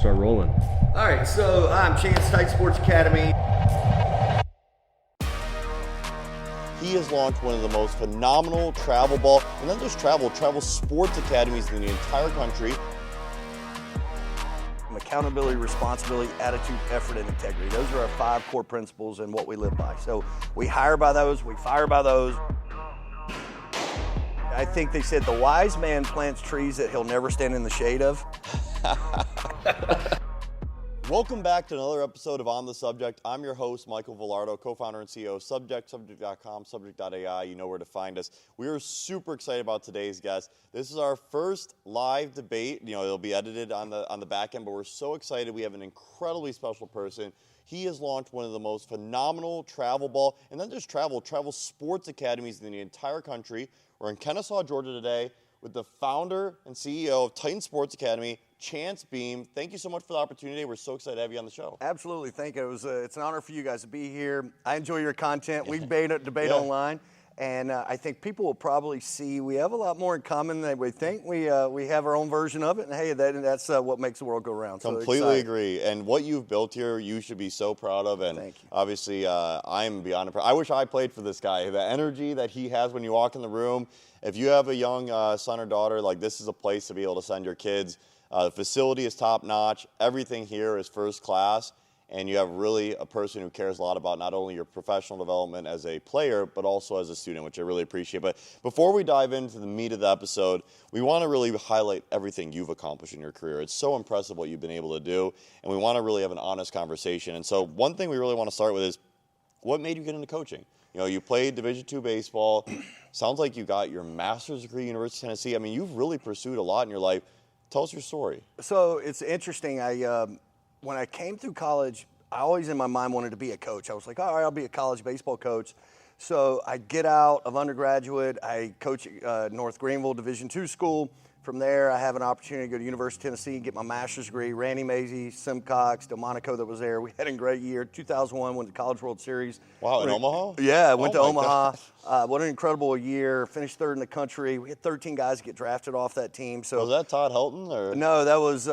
start rolling. All right, so I'm Chance, Titan Sports Academy. He has launched one of the most phenomenal travel ball, and not just travel sports academies in the entire country. Accountability, responsibility, attitude, effort, and integrity. Those are our 5 core principles and what we live by. So we hire by those, we fire by those. I think they said the wise man plants trees that he'll never stand in the shade of. Welcome back to another episode of On the Subject. I'm your host, Michael Vilardo, co-founder and CEO of Subject.com, Subject.ai. You know where to find us. We are super excited about today's guest. This is our first live debate. You know, it'll be edited on the back end, but we're so excited. We have an incredibly special person. He has launched one of the most phenomenal travel ball, and not just travel sports academies in the entire country. We're in Kennesaw, Georgia today with the founder and CEO of Titan Sports Academy, Chance Beam. Thank you so much for the opportunity. We're so excited to have you on the show. Absolutely. Thank you. It's an honor for you guys to be here. I enjoy your content. We debate online, and I think people will probably see we have a lot more in common than we think. We have our own version of it, and hey, that's what makes the world go round. Completely agree. And what you've built here, you should be so proud of. And thank you. Obviously, I'm beyond impressed. I wish I played for this guy. The energy that he has when you walk in the room. If you have a young son or daughter, like, this is a place to be able to send your kids. The facility is top notch. Everything here is first class. And you have really a person who cares a lot about not only your professional development as a player, but also as a student, which I really appreciate. But before we dive into the meat of the episode, we want to really highlight everything you've accomplished in your career. It's so impressive what you've been able to do, and we want to really have an honest conversation. And so one thing we really want to start with is, what made you get into coaching? You know, you played Division II baseball. Sounds like you got your master's degree at University of Tennessee. I mean, you've really pursued a lot in your life. Tell us your story. So it's interesting. When I came through college, I always in my mind wanted to be a coach. I was like, all right, I'll be a college baseball coach. So I get out of undergraduate. I coach at North Greenville Division II school. From there, I have an opportunity to go to University of Tennessee and get my master's degree. Randy Mazie, Simcox, Delmonico that was there. We had a great year. 2001, went to College World Series. Wow, in Omaha? Yeah, I went to Omaha. What an incredible year. Finished third in the country. We had 13 guys get drafted off that team. So was that Todd Helton? Or? No, that was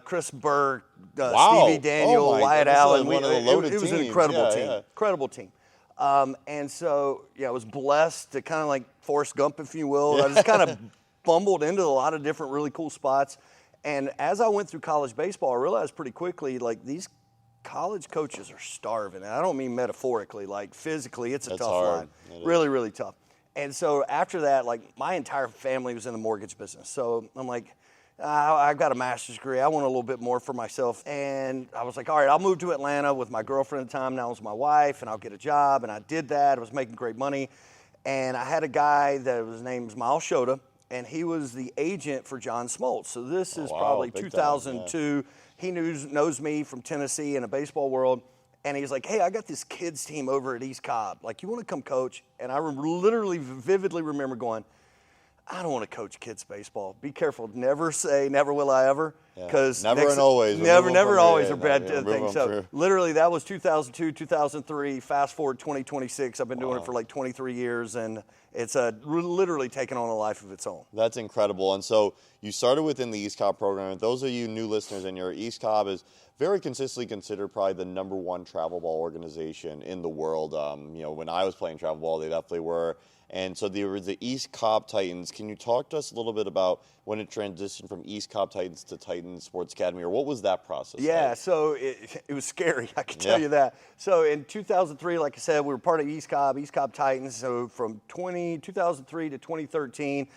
Chris Burke, wow. Stevie Daniel, Wyatt Allen. It was an incredible team. Incredible team. And so, I was blessed to kind of like Forrest Gump, if you will. I just kind of fumbled into a lot of different really cool spots. And as I went through college baseball, I realized pretty quickly, like, these college coaches are starving. And I don't mean metaphorically, like physically, it's a tough line. Really, really tough. And so after that, like, my entire family was in the mortgage business. So I'm like, I've got a master's degree. I want a little bit more for myself. And I was like, all right, I'll move to Atlanta with my girlfriend at the time. Now it was my wife, and I'll get a job. And I did that. I was making great money. And I had a guy that his name was Miles Shota, and he was the agent for John Smoltz. So this is probably 2002. He knows me from Tennessee in the baseball world. And he's like, hey, I got this kids team over at East Cobb. Like, you want to come coach? And I literally vividly remember going, I don't want to coach kids baseball. Be careful. Never say, never will I ever. Because never and always. Never always are bad things. So literally that was 2002, 2003. Fast forward 2026. I've been doing it for like 23 years, and it's literally taken on a life of its own. That's incredible. And so you started within the East Cobb program. Those of you new listeners in your East Cobb is very consistently considered probably the #1 travel ball organization in the world. When I was playing travel ball, they definitely were. And so there was the East Cobb Titans. Can you talk to us a little bit about when it transitioned from East Cobb Titans to Titan Sports Academy, or what was that process like? So it was scary, I can tell you that. So in 2003, like I said, we were part of East Cobb Titans. So from 2003 to 2013,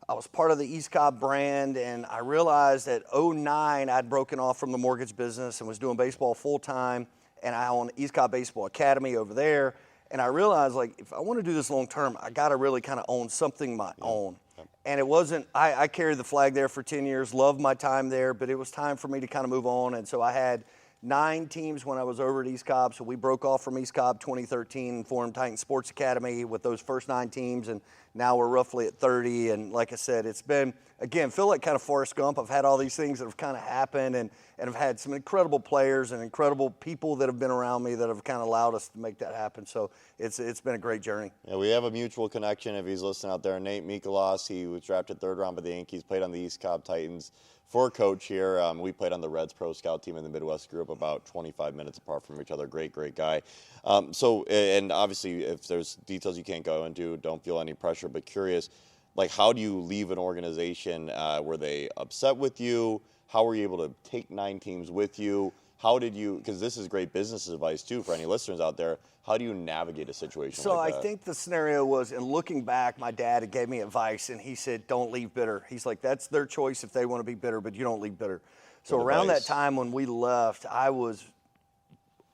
I was part of the East Cobb brand, and I realized that 2009 I'd broken off from the mortgage business and was doing baseball full-time, and I own East Cobb Baseball Academy over there. And I realized, like, if I want to do this long term, I got to really kind of own something my own. And it wasn't, I carried the flag there for 10 years, loved my time there, but it was time for me to kind of move on. And so I had 9 teams when I was over at East Cobb. So we broke off from East Cobb 2013 and formed Titan Sports Academy with those first 9 teams. And now we're roughly at 30. And like I said, it's been, again, feel like kind of Forrest Gump. I've had all these things that have kind of happened, and I've had some incredible players and incredible people that have been around me that have kind of allowed us to make that happen. So it's been a great journey. Yeah, we have a mutual connection if he's listening out there. Nate Mikolas, he was drafted 3rd round by the Yankees, played on the East Cobb Titans for Coach here. We played on the Reds Pro Scout team in the Midwest group, about 25 minutes apart from each other. Great guy. And obviously, if there's details you can't go into, don't feel any pressure, but curious, like, how do you leave an organization? Were they upset with you? How were you able to take 9 teams with you? How did you, because this is great business advice too for any listeners out there, how do you navigate a situation so like that? I think the scenario was, and looking back, my dad gave me advice, and he said, don't leave bitter. He's like, that's their choice if they want to be bitter, but you don't leave bitter. So around that time when we left,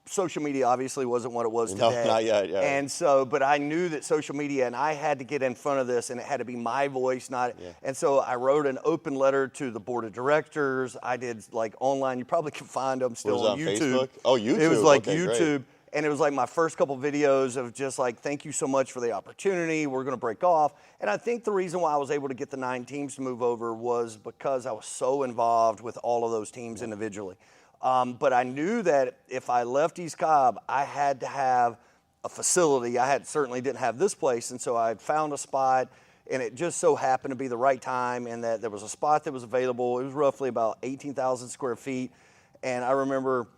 social media obviously wasn't what it was today. No, not yet, yeah. And so, but I knew that social media, and I had to get in front of this, and it had to be my voice, not. Yeah. And so I wrote an open letter to the board of directors. I did like online. You probably can find them still on YouTube. Facebook? Oh, YouTube. It was like okay, YouTube. Great. And it was like my first couple videos of just like, thank you so much for the opportunity. We're going to break off. And I think the reason why I was able to get the 9 teams to move over was because I was so involved with all of those teams individually. But I knew that if I left East Cobb, I had to have a facility. Certainly didn't have this place. And so I had found a spot, and it just so happened to be the right time, and that there was a spot that was available. It was roughly about 18,000 square feet. And I remember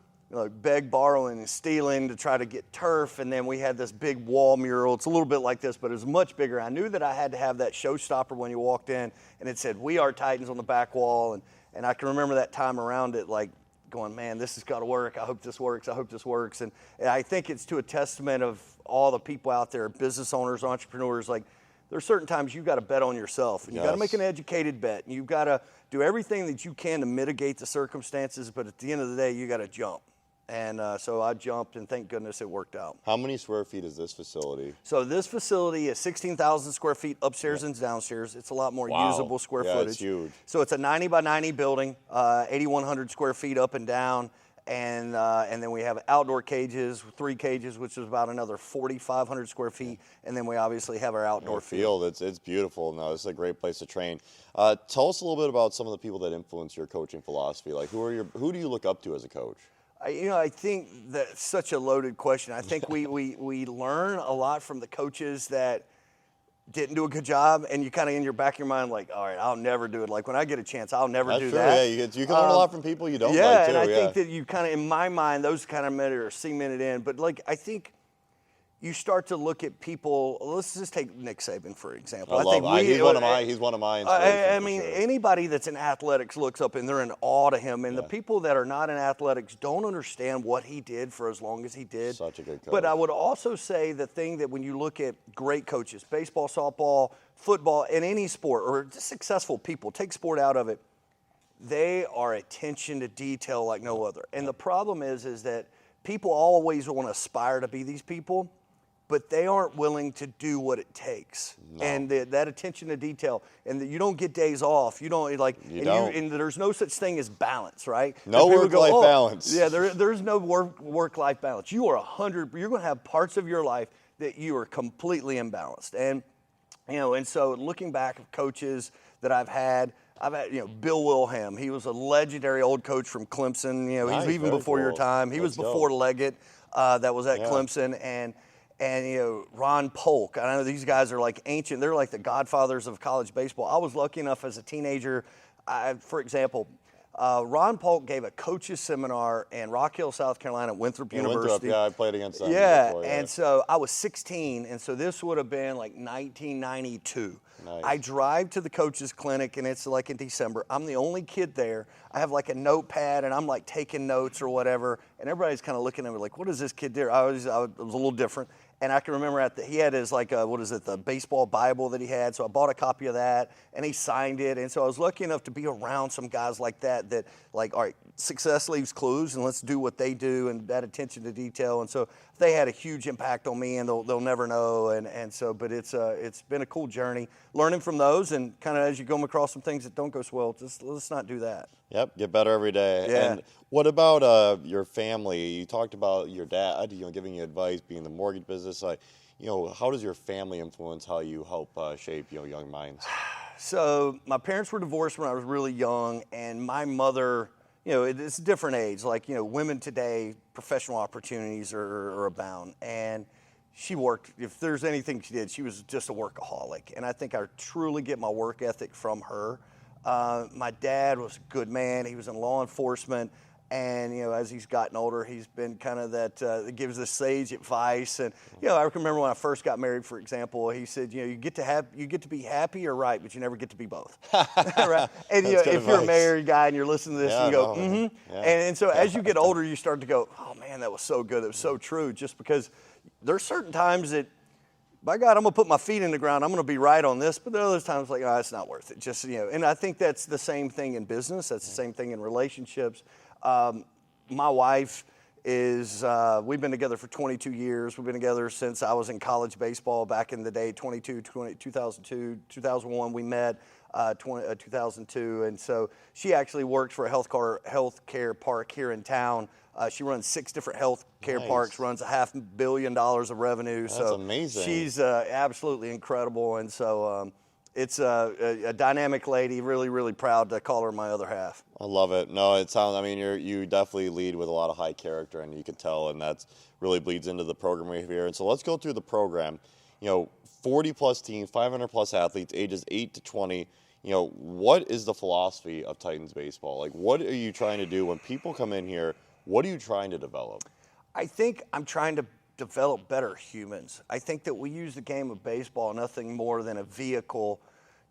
borrowing and stealing to try to get turf, and then we had this big wall mural. It's a little bit like this, but it was much bigger. I knew that I had to have that showstopper when you walked in, and it said, "We Are Titans" on the back wall, and I can remember that time around it, like going, man, this has got to work. I hope this works. I hope this works. And I think it's to a testament of all the people out there, business owners, entrepreneurs, like there's certain times you've got to bet on yourself, and you've got to make an educated bet, and you've got to do everything that you can to mitigate the circumstances, but at the end of the day, you got to jump. And so I jumped, and thank goodness it worked out. How many square feet is this facility? So this facility is 16,000 square feet upstairs and downstairs. It's a lot more usable square footage. It's huge. So it's a 90 by 90 building, 8,100 square feet up and down. And then we have outdoor cages, 3 cages, which is about another 4,500 square feet. And then we obviously have our outdoor field. It's beautiful. No, it's a great place to train. Tell us a little bit about some of the people that influence your coaching philosophy. Like, who do you look up to as a coach? I think that's such a loaded question. I think we learn a lot from the coaches that didn't do a good job, and you kind of in your back of your mind like, all right, I'll never do it. Like when I get a chance, I'll never do that. Yeah, you can learn a lot from people you don't like too. Yeah, and I think that you kind of, in my mind, those kind of men are cemented in. But like I think you start to look at people. Let's just take Nick Saban, for example. He's one of my inspirations. I mean, anybody that's in athletics looks up and they're in awe to him. And the people that are not in athletics don't understand what he did for as long as he did. Such a good coach. But I would also say the thing that when you look at great coaches, baseball, softball, football, in any sport, or just successful people, take sport out of it, they are attention to detail like no other. And the problem is that people always want to aspire to be these people, but they aren't willing to do what it takes. No. And that attention to detail, and you don't get days off. You don't like, and there's no such thing as balance, right? No work-life balance. Yeah, there's no work-life balance. You are 100. You're going to have parts of your life that you are completely imbalanced. And and so looking back at coaches that I've had Bill Wilhelm. He was a legendary old coach from Clemson. He's even before your time. He was before Leggett. That was at Clemson, and Ron Polk. I know these guys are like ancient. They're like the godfathers of college baseball. I was lucky enough as a teenager, for example, Ron Polk gave a coaches seminar in Rock Hill, South Carolina, at Winthrop University. I played against them before, and so I was 16, and so this would have been like 1992. Nice. I drive to the coaches clinic, and it's like in December. I'm the only kid there. I have like a notepad, and I'm like taking notes or whatever, and everybody's kind of looking at me like, what does this kid do? I was a little different. And I can remember he had his the baseball Bible that he had. So I bought a copy of that, and he signed it. And so I was lucky enough to be around some guys like that, like, all right, success leaves clues, and let's do what they do, and that attention to detail. And so they had a huge impact on me, and they'll never know. And so, but it's been a cool journey, learning from those, and kind of as you come across some things that don't go so well, just let's not do that. Yep, get better every day. Yeah. And what about your family? You talked about your dad, giving you advice, being in the mortgage business. How does your family influence how you help shape young minds? So my parents were divorced when I was really young, and my mother, it's a different age. Like, women today, professional opportunities are abound. And she worked, if there's anything she did, she was just a workaholic. And I think I truly get my work ethic from her. My dad was a good man. He was in law enforcement. And, as he's gotten older, he's been kind of that gives the sage advice. And, I remember when I first got married, for example, he said, you get to be happy or right, but you never get to be both. Right? And, if you're a married guy and you're listening to this, and you go, mm-hmm. Yeah. And so as you get older, you start to go, oh, man, that was so good. That was so true. Just because there's certain times that, by God, I'm going to put my feet in the ground. I'm going to be right on this. But there are other times like, oh, it's not worth it. Just, and I think that's the same thing in business. That's the same thing in relationships. My wife is, we've been together for 22 years. We've been together since I was in college baseball back in the day, 2002, 2001 we met, 2002. And so she actually works for a healthcare park here in town. She runs 6 different healthcare parks, runs $500 million of revenue. That's amazing. She's absolutely incredible. And so it's a dynamic lady, really, really proud to call her my other half. I love it. No, it sounds, you definitely lead with a lot of high character, and you can tell, and that's really bleeds into the program we have here. And so let's go through the program. 40-plus teams, 500-plus athletes, ages 8 to 20. What is the philosophy of Titans baseball? Like, what are you trying to do when people come in here? What are you trying to develop? I think I'm trying to develop better humans. I think that we use the game of baseball nothing more than a vehicle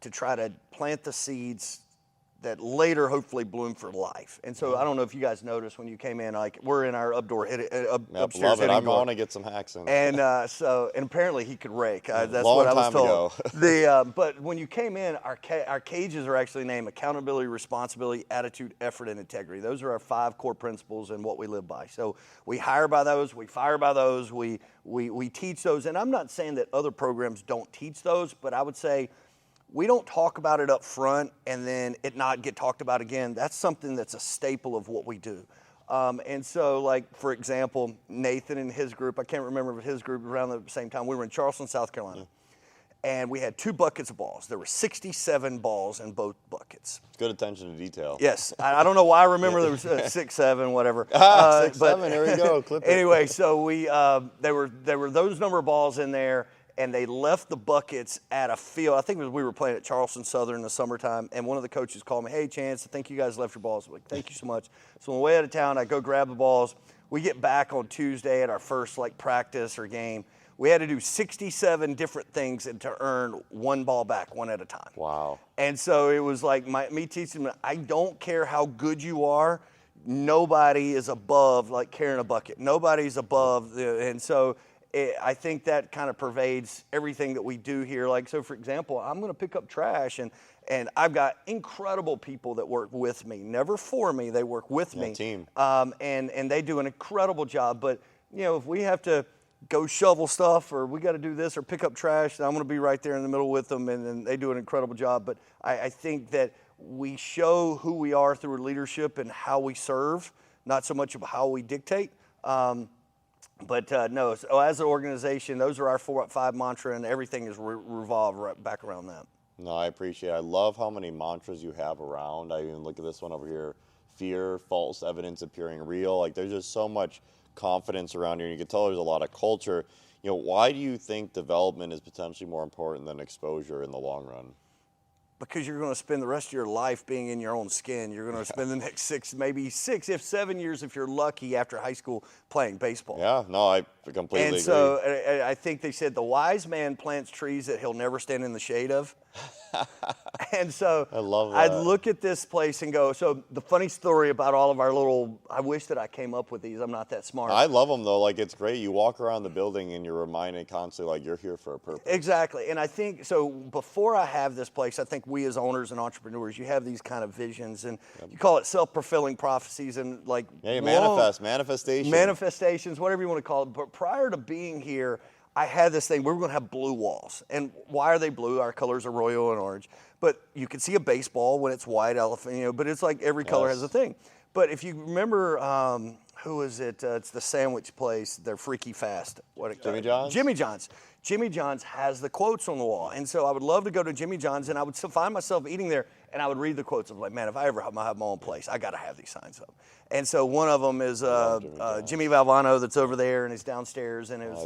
to try to plant the seeds that later hopefully bloom for life. And so I don't know if you guys noticed when you came in, like we're in our upstairs love it. I want to get some hacks in. And and apparently he could rake. That's Long what I was time told. Ago. But when you came in, our cages are actually named accountability, responsibility, attitude, effort, and integrity. Those are our 5 core principles and what we live by. So we hire by those, we fire by those, we teach those. And I'm not saying that other programs don't teach those, but I would say we don't talk about it up front and then it not get talked about again. That's something that's a staple of what we do. And so, like, for example, Nathan and his group, I can't remember if his group around the same time, we were in Charleston, South Carolina. And we had 2 buckets of balls. There were 67 balls in both buckets. Good attention to detail. Yes. I don't know why I remember there was 6, 7, whatever. 6, 7, there we go. Clip it. Anyway, so there were those number of balls in there. And they left the buckets at a field. I think we were playing at Charleston Southern in the summertime, and one of the coaches called me, hey, Chance, I think you guys left your balls. I'm like, thank you so much. So on the way out of town, I go grab the balls. We get back on Tuesday at our first practice or game. We had to do 67 different things and to earn 1 ball back, one at a time. Wow. And so it was like me teaching them, I don't care how good you are. Nobody is above carrying a bucket. Nobody's above. And so I think that kind of pervades everything that we do here. So for example, I'm going to pick up trash and I've got incredible people that work with me, never for me, they work with me. Team. And they do an incredible job. But, if we have to go shovel stuff or we got to do this or pick up trash, then I'm going to be right there in the middle with them and they do an incredible job. But I think that we show who we are through leadership and how we serve, not so much of how we dictate. But no, so as an organization, those are our 4 up 5 mantra, and everything is revolved right back around that. No, I appreciate it. I love how many mantras you have around. I even look at this one over here, fear, false evidence appearing real. There's just so much confidence around here. You can tell there's a lot of culture. Why do you think development is potentially more important than exposure in the long run? Because you're going to spend the rest of your life being in your own skin. You're going to spend the next 6, maybe 6, if 7 years, if you're lucky, after high school playing baseball. Yeah, no, I completely agree. And so I think they said the wise man plants trees that he'll never stand in the shade of. And so I love that. I'd look at this place and go, so the funny story about all of our I wish that I came up with these. I'm not that smart. I love them, though. It's great. You walk around the building and you're reminded constantly, you're here for a purpose. Exactly. And I think, so before I have this place, I think we as owners and entrepreneurs, you have these kind of visions, and you call it self-fulfilling prophecies and manifestations, whatever you want to call it. But prior to being here, I had this thing, we were going to have blue walls. And why are they blue? Our colors are royal and orange. But you can see a baseball when it's white elephant, but it's like every color has a thing. But if you remember, who is it? It's the sandwich place. They're freaky fast. Jimmy John's? Jimmy John's. Jimmy John's has the quotes on the wall. And so I would love to go to Jimmy John's, and I would find myself eating there, and I would read the quotes of man, if I ever have my own place, I got to have these signs up. And so one of them is Jimmy Valvano that's over there and is downstairs, and it was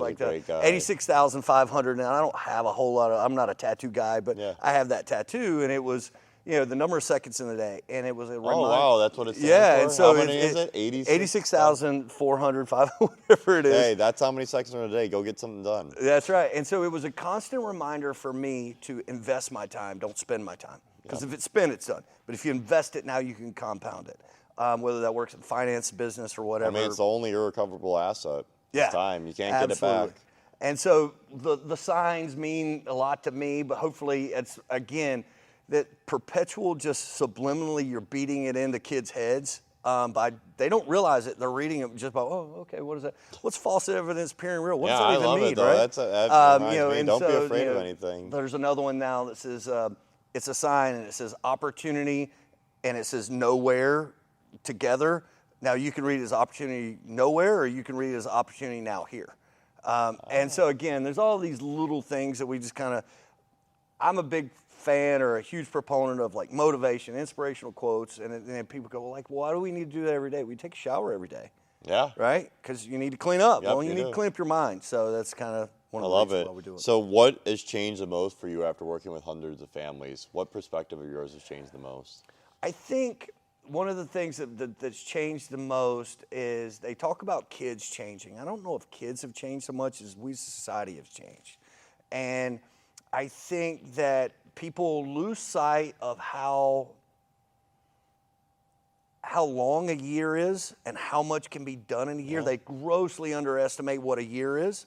86,500. And I don't have a whole lot of, I'm not a tattoo guy, but I have that tattoo, and it was the number of seconds in the day, and it was a reminder. Oh, wow, that's what it stands yeah, for? and so how many is it? 86,400, whatever it is. Hey, that's how many seconds in a day. Go get something done. That's right. And so it was a constant reminder for me to invest my time, don't spend my time. Because if it's spent, it's done. But if you invest it now, you can compound it. Whether that works in finance, business, or whatever. I mean, it's the only irrecoverable asset. Yeah, It's time. You can't absolutely. get it back. And so the signs mean a lot to me, but hopefully it's, again, that perpetual just subliminally you're beating it into kids' heads. They don't realize it. They're reading it just by, okay, what is that? What's false evidence appearing real? What does that I even love mean, it, though. right? That reminds me. and Don't be so, afraid of anything. There's another one now that says, it's a sign, and it says opportunity, and it says nowhere together. Now, you can read it as opportunity nowhere, or you can read it as opportunity now here. And so, again, there's all these little things that we just kind of, I'm a big fan or a huge proponent of like motivation, inspirational quotes, and then people go, well, like, why do we need to do that every day? We take a shower every day. Yeah. Right? Because you need to clean up. Yep, well, you need do. to clean up your mind. So that's kind of one of I the love reasons it. why we do it. So what has changed the most for you after working with hundreds of families? What perspective of yours has changed the most? I think one of the things that's changed the most is they talk about kids changing. I don't know if kids have changed so much as we as a society have changed. And I think that people lose sight of how long a year is and how much can be done in a year. Yeah. They grossly underestimate what a year is.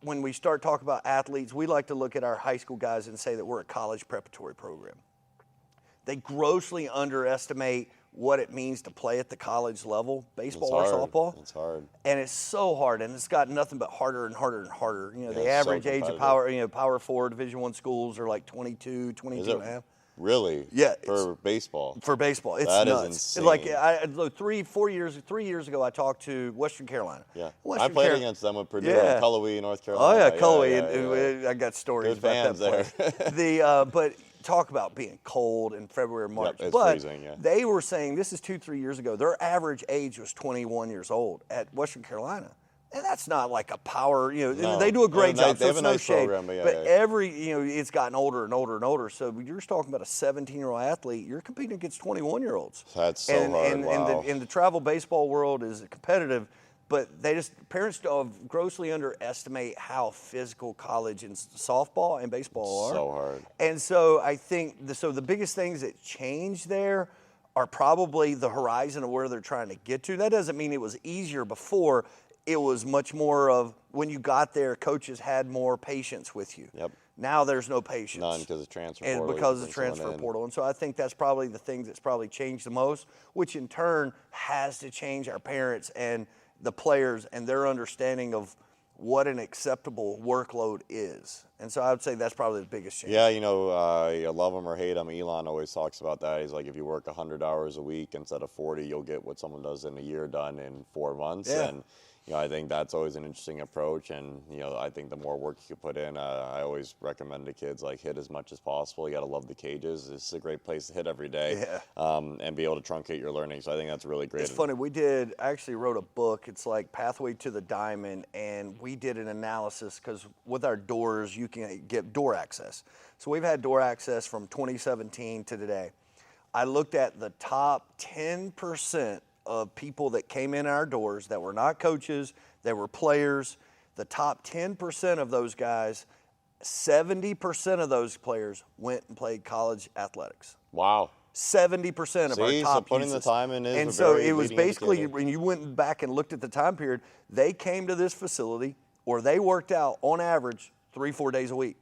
When we start talking about athletes, we like to look at our high school guys and say that we're a college preparatory program. They grossly underestimate what it means to play at the college level, baseball or softball. It's hard. And it's so hard, and it's got nothing but harder and harder and harder. The it's so average age of competitive. Power 4 Division I schools are like 22 Is and a half. it really? Yeah, For baseball? For baseball, it's That is nuts. insane. Like 3 years ago, I talked to Western Carolina. Yeah. Western I played Car- against them with Purdue Yeah. and Cullowhee, North Oh Carolina. yeah, Cullowhee. Yeah. I got stories Good about that fans place. But talk about being cold in February, March. it's but freezing, yeah. they were saying this is 2-3 years ago. Their average age was 21 years old at Western Carolina. And that's not like a power, No. they do a great job, They so have it's a no nice shade. program, but But it's gotten older and older and older. So you're just talking about a 17-year-old athlete, you're competing against 21-year-olds. That's so hard, wow. And the travel baseball world is competitive, but parents grossly underestimate how physical college and softball and baseball are. So hard. And so I think the biggest things that change there are probably the horizon of where they're trying to get to. That doesn't mean it was easier before. It was much more of when you got there, coaches had more patience with you. Yep. Now there's no patience. None because of transfer And portal. because of the You bring someone transfer in. portal. And so I think that's probably the thing that's probably changed the most, which in turn has to change our parents and the players and their understanding of what an acceptable workload is. And so I would say that's probably the biggest change. Yeah, you love him or hate him. Elon always talks about that. He's like, if you work 100 hours a week instead of 40, you'll get what someone does in a year done in 4 months. Yeah. And I think that's always an interesting approach. And I think the more work you can put in, I always recommend to kids like hit as much as possible. You got to love the cages. This is a great place to hit every day, and be able to truncate your learning. So I think that's really great. It's funny. I actually wrote a book. It's like Pathway to the Diamond, and we did an analysis because with our doors, you can get door access. So we've had door access from 2017 to today. I looked at the top 10% of people that came in our doors that were not coaches, that were players. The top 10% of those guys, 70% of those players went and played college athletics. Wow. 70% of our top so putting uses. the time in is and a so very it was leading basically indicator. when you went back and looked at the time period, they came to this facility or they worked out on average 3-4 days a week.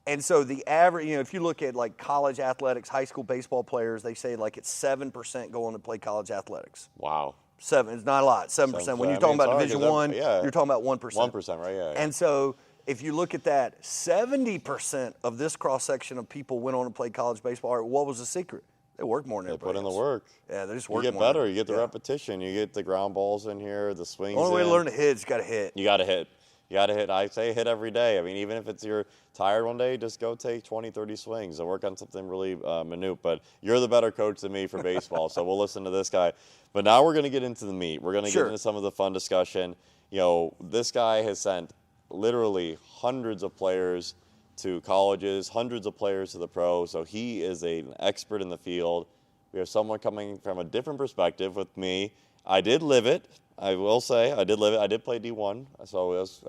And so the average, if you look at like college athletics, high school baseball players, they say like it's 7% going to play college athletics. Wow. 7, it's not a lot. 7%. When you're talking about Division I, you're talking about 1%. 1%, right? Yeah. And so if you look at that, 70% of this cross section of people went on to play college baseball. All right, what was the secret? They worked more than They everybody put in the else. work. Yeah, they just You work get more. better. You get the repetition. You get the ground balls in here, the swings. Only way to in. learn to hit is you got to hit. You got to hit. You got to hit. I say hit every day. I mean, even if you're tired one day, just go take 20, 30 swings and work on something really minute. But you're the better coach than me for baseball, so we'll listen to this guy. But now we're going to get into the meat. We're going to get into some of the fun discussion. This guy has sent literally hundreds of players to colleges, hundreds of players to the pro. So he is an expert in the field. We have someone coming from a different perspective with me. I did live it. I will say I did live it. I did play D1. So it was,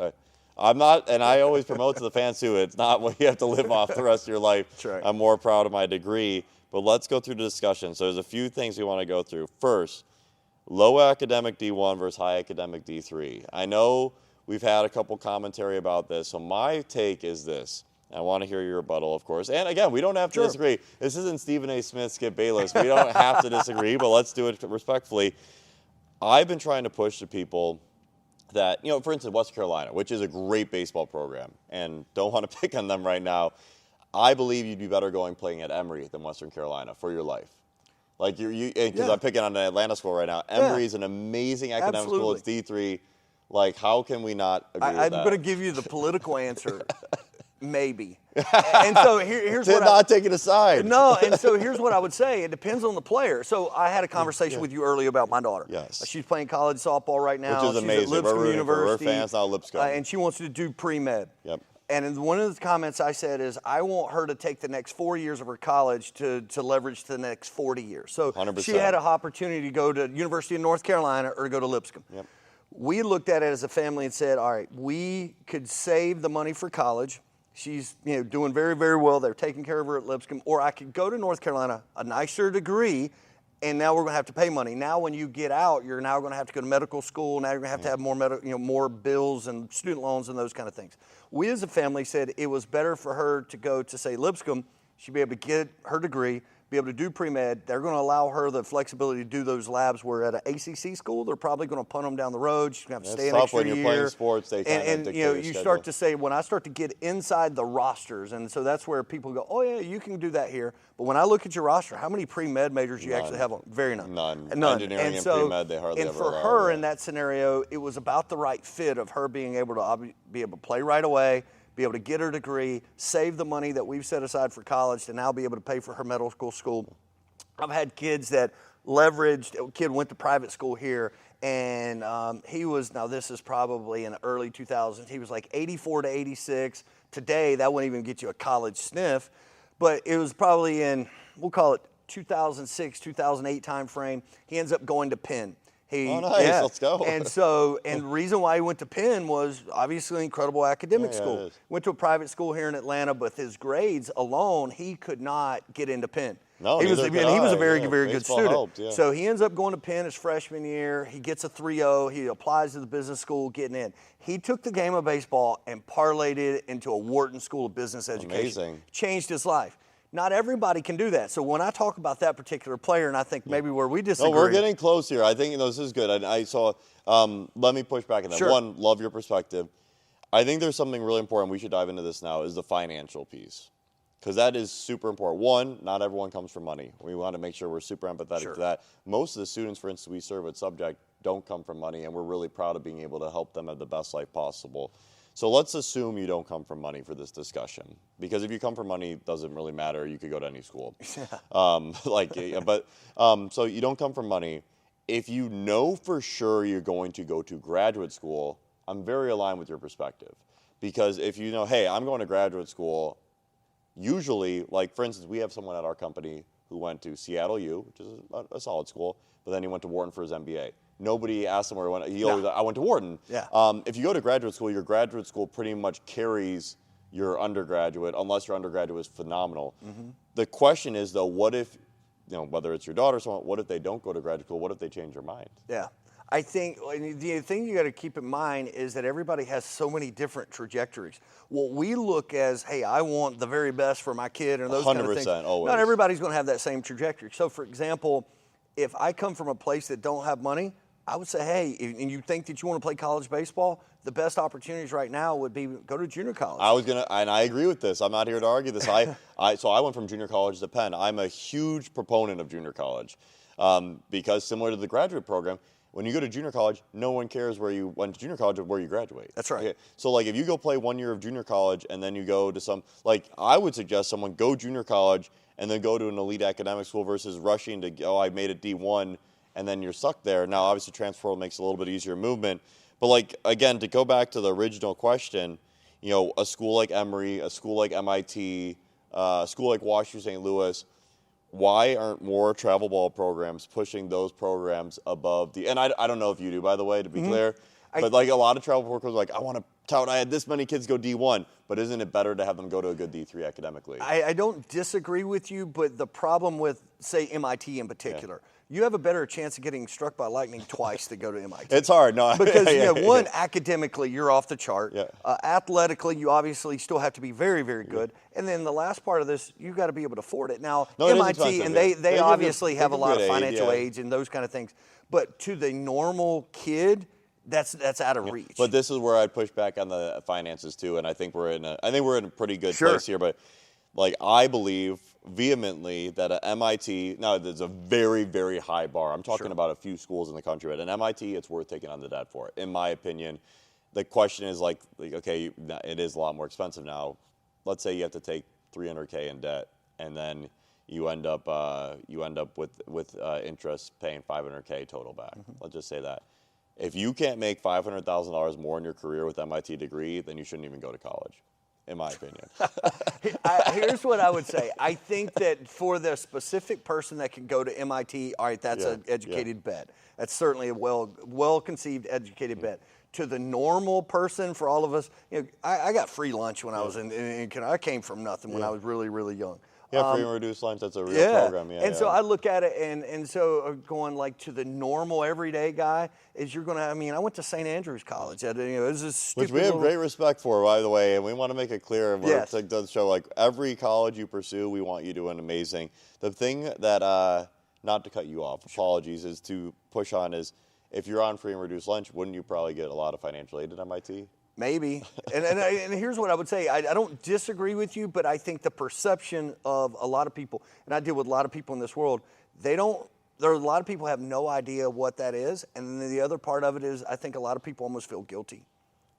I'm not, and I always promote to the fans too, it's not what you have to live off the rest of your life. That's right. I'm more proud of my degree. But let's go through the discussion. So there's a few things we want to go through. First, low academic D1 versus high academic D3. I know we've had a couple commentary about this. So my take is this. I want to hear your rebuttal, of course. And again, we don't have to disagree. This isn't Stephen A. Smith, Skip Bayless. We don't have to disagree, but let's do it respectfully. I've been trying to push to people that, for instance, West Carolina, which is a great baseball program, and don't want to pick on them right now. I believe you'd be better playing at Emory than Western Carolina for your life. Like because I'm picking on an Atlanta school right now. Emory is an amazing academic school. It's D3. Like, how can we not agree with that? I'm going to give you the political answer. Maybe. And so here's what not taking a side. No, and so here's what I would say. It depends on the player. So I had a conversation with you earlier about my daughter. Yes. She's playing college softball right now. Which is amazing. She's at Lipscomb University. We're fans now, Lipscomb. And she wants to do pre-med. Yep. And one of the comments I said is, I want her to take the next 4 years of her college to leverage to the next 40 years. So 100%. She had an opportunity to go to University of North Carolina or to go to Lipscomb. Yep. We looked at it as a family and said, all right, we could save the money for college. She's doing very, very well. They're taking care of her at Lipscomb. Or I could go to North Carolina, a nicer degree, and now we're going to have to pay money. Now when you get out, you're now going to have to go to medical school. Now you're going to have more more bills and student loans and those kind of things. We as a family said it was better for her to go to, say, Lipscomb. She'd be able to get her degree, be able to do pre-med. They're going to allow her the flexibility to do those labs where at an ACC school, they're probably going to punt them down the road. She's going to have to stay an extra year. When you're playing sports, they kind of dictate your you schedule. start to say, when I start to get inside the rosters, and so that's where people go, oh, yeah, you can do that here. But when I look at your roster, how many pre-med majors do you actually have on? Very none. None. None. Engineering and pre-med, they hardly ever And for allow her that. in that scenario, it was about the right fit of her being able to play right away, be able to get her degree, save the money that we've set aside for college to now be able to pay for her medical school. I've had kids that leveraged, a kid went to private school here, and he was, now this is probably in the early 2000s, he was like 84 to 86. Today, that wouldn't even get you a college sniff, but it was probably in, we'll call it 2006, 2008 time frame. He ends up going to Penn. Oh, nice. Let's go. And so, and the reason why he went to Penn was obviously incredible academic school. Went to a private school here in Atlanta, but his grades alone, he could not get into Penn. No, he was a very good Baseball student. helped, So he ends up going to Penn his freshman year. He gets a 3.0. He applies to the business school, getting in. He took the game of baseball and parlayed it into a Wharton School of Business Education. Amazing. Changed his life. Not everybody can do that. So when I talk about that particular player, and I think maybe where we disagree. No, we're getting close here. I think this is good. I saw. Let me push back on that. Sure. One, love your perspective. I think there's something really important. We should dive into this now. Is the financial piece, because that is super important. One, not everyone comes from money. We want to make sure we're super empathetic to that. Most of the students, for instance, we serve at Subject don't come from money, and we're really proud of being able to help them have the best life possible. So let's assume you don't come from money for this discussion, because if you come from money, it doesn't really matter. You could go to any school. So you don't come from money. If you know for sure you're going to go to graduate school, I'm very aligned with your perspective, because if you know, hey, I'm going to graduate school, usually, like for instance, we have someone at our company who went to Seattle U, which is a solid school, but then he went to Wharton for his MBA. Nobody asked him where he went. He always, I went to Wharton. Yeah. If you go to graduate school, your graduate school pretty much carries your undergraduate, unless your undergraduate is phenomenal. Mm-hmm. The question is, though, what if, whether it's your daughter or someone, what if they don't go to graduate school? What if they change their mind? Yeah. I think the thing you got to keep in mind is that everybody has so many different trajectories. What we look as, hey, I want the very best for my kid and those kind of things. 100%, always. Not everybody's going to have that same trajectory. So, for example, if I come from a place that don't have money, I would say, hey, and you think that you want to play college baseball, the best opportunities right now would be go to junior college. And I agree with this. I'm not here to argue this. So I went from junior college to Penn. I'm a huge proponent of junior college because similar to the graduate program, when you go to junior college, no one cares where you went to junior college or where you graduate. That's right. Okay. So, like, if you go play 1 year of junior college and then you go to some, like, I would suggest someone go junior college and then go to an elite academic school versus rushing to, I made it D1 and then you're stuck there. Now, obviously, transfer makes it a little bit easier movement. But, like, again, to go back to the original question, a school like Emory, a school like MIT, a school like Washington St. Louis, why aren't more travel ball programs pushing those programs above the, and I don't know if you do, by the way, to be clear, but like a lot of travel programs are like, I want to tout, I had this many kids go D1, but isn't it better to have them go to a good D3 academically? I don't disagree with you, but the problem with, say, MIT in particular, you have a better chance of getting struck by lightning twice to go to MIT. It's hard, no. Because, one, academically, you're off the chart. Yeah. Athletically, you obviously still have to be very, very good. And then the last part of this, you've got to be able to afford it. Now, MIT, and they obviously have a lot of financial aids and those kind of things. But to the normal kid, that's out of reach. But this is where I'd push back on the finances too, and I think we're in a pretty good place here. But like, I believe vehemently that at MIT, now there's a very, very high bar. I'm talking about a few schools in the country, but at MIT, it's worth taking on the debt for it, in my opinion. The question is like okay, it is a lot more expensive now. Let's say you have to take $300K in debt, and then you end up with interest paying $500K total back. Let's just say that. If you can't make $500,000 more in your career with MIT degree, then you shouldn't even go to college, in my opinion. Here's what I would say. I think that for the specific person that can go to MIT, all right, that's an educated bet. That's certainly a well-conceived educated bet. To the normal person, for all of us, I got free lunch when I was in I came from nothing when I was really, really young. Yeah, free and reduced lunch, that's a real program. And so I look at it, and so going like to the normal everyday guy is you're going to, I went to St. Andrews College. It was a stupid Which we have great respect for, by the way, and we want to make it clear. Yes. It does show, like, every college you pursue, we want you doing amazing. The thing that, not to cut you off, apologies, is to push on is, if you're on free and reduced lunch, wouldn't you probably get a lot of financial aid at MIT? Maybe. And here's what I would say. I don't disagree with you, but I think the perception of a lot of people, and I deal with a lot of people in this world, there are a lot of people who have no idea what that is. And then the other part of it is I think a lot of people almost feel guilty.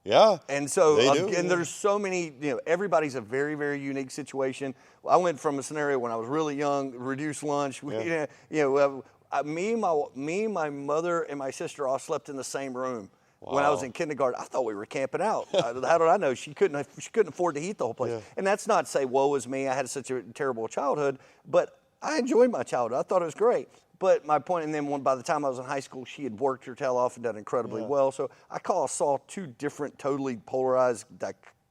Yeah. And so, there's so many, everybody's a very, very unique situation. I went from a scenario when I was really young, reduced lunch. Me, my mother, and my sister all slept in the same room. Wow. When I was in kindergarten, I thought we were camping out. How did I know? She couldn't afford to heat the whole place. Yeah. And that's not to say, woe is me, I had such a terrible childhood, but I enjoyed my childhood. I thought it was great. But my point, and then by the time I was in high school, she had worked her tail off and done incredibly well. So I saw two different, totally polarized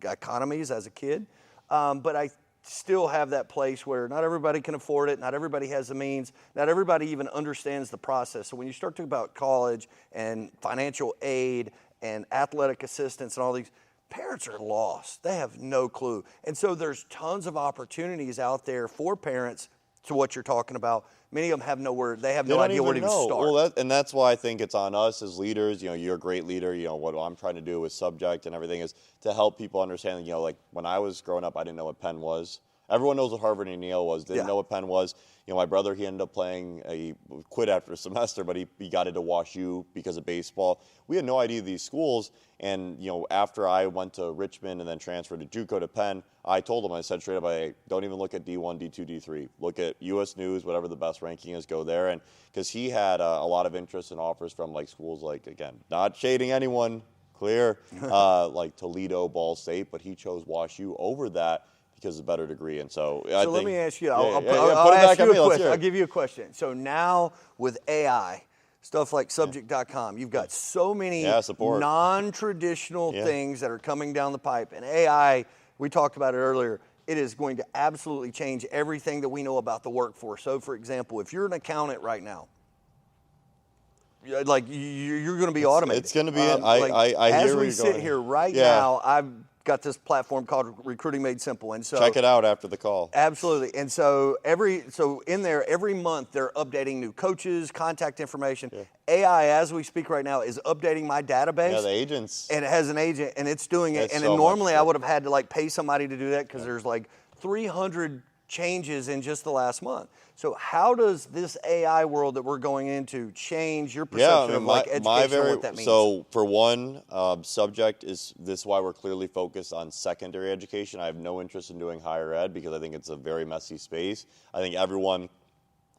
dichotomies as a kid. But I still have that place where not everybody can afford it, not everybody has the means, not everybody even understands the process. So when you start talking about college and financial aid and athletic assistance and all these, parents are lost. They have no clue. And so there's tons of opportunities out there for parents to what you're talking about. Many of them have no idea where to even start. Well, and that's why I think it's on us as leaders. You're a great leader. What I'm trying to do with subject and everything is to help people understand. Like when I was growing up, I didn't know what Penn was. Everyone knows what Harvard and Yale was. Didn't know what Penn was. My brother, he ended up playing. He quit after a semester, but he got into WashU because of baseball. We had no idea these schools. And after I went to Richmond and then transferred to JUCO to Penn, I told him, I said straight up, don't even look at D1, D2, D3. Look at U.S. News, whatever the best ranking is, go there. And because he had a lot of interest and offers from like schools like, again, not shading anyone, clear, like Toledo, Ball State, but he chose WashU over that because of a better degree. And so I think, let me ask you, I'll ask you a question. I'll give you a question. So now with AI, stuff like subject.com, you've got so many non-traditional things that are coming down the pipe. And AI, we talked about it earlier, it is going to absolutely change everything that we know about the workforce. So for example, if you're an accountant right now, like you're going to be automated. It's going to be. I hear as we you're sit going. Here right now, I've got this platform called Recruiting Made Simple, and so check it out after the call. Absolutely, and so in there every month they're updating new coaches, contact information. Yeah. AI, as we speak right now, is updating my database. Yeah, the agents. And it has an agent, and it's doing it. And so normally I would have had to pay somebody to do that because there's 300 changes in just the last month. So how does this AI world that we're going into change your perception of education and what that means? So for one, subject is this why we're clearly focused on secondary education. I have no interest in doing higher ed because I think it's a very messy space. I think everyone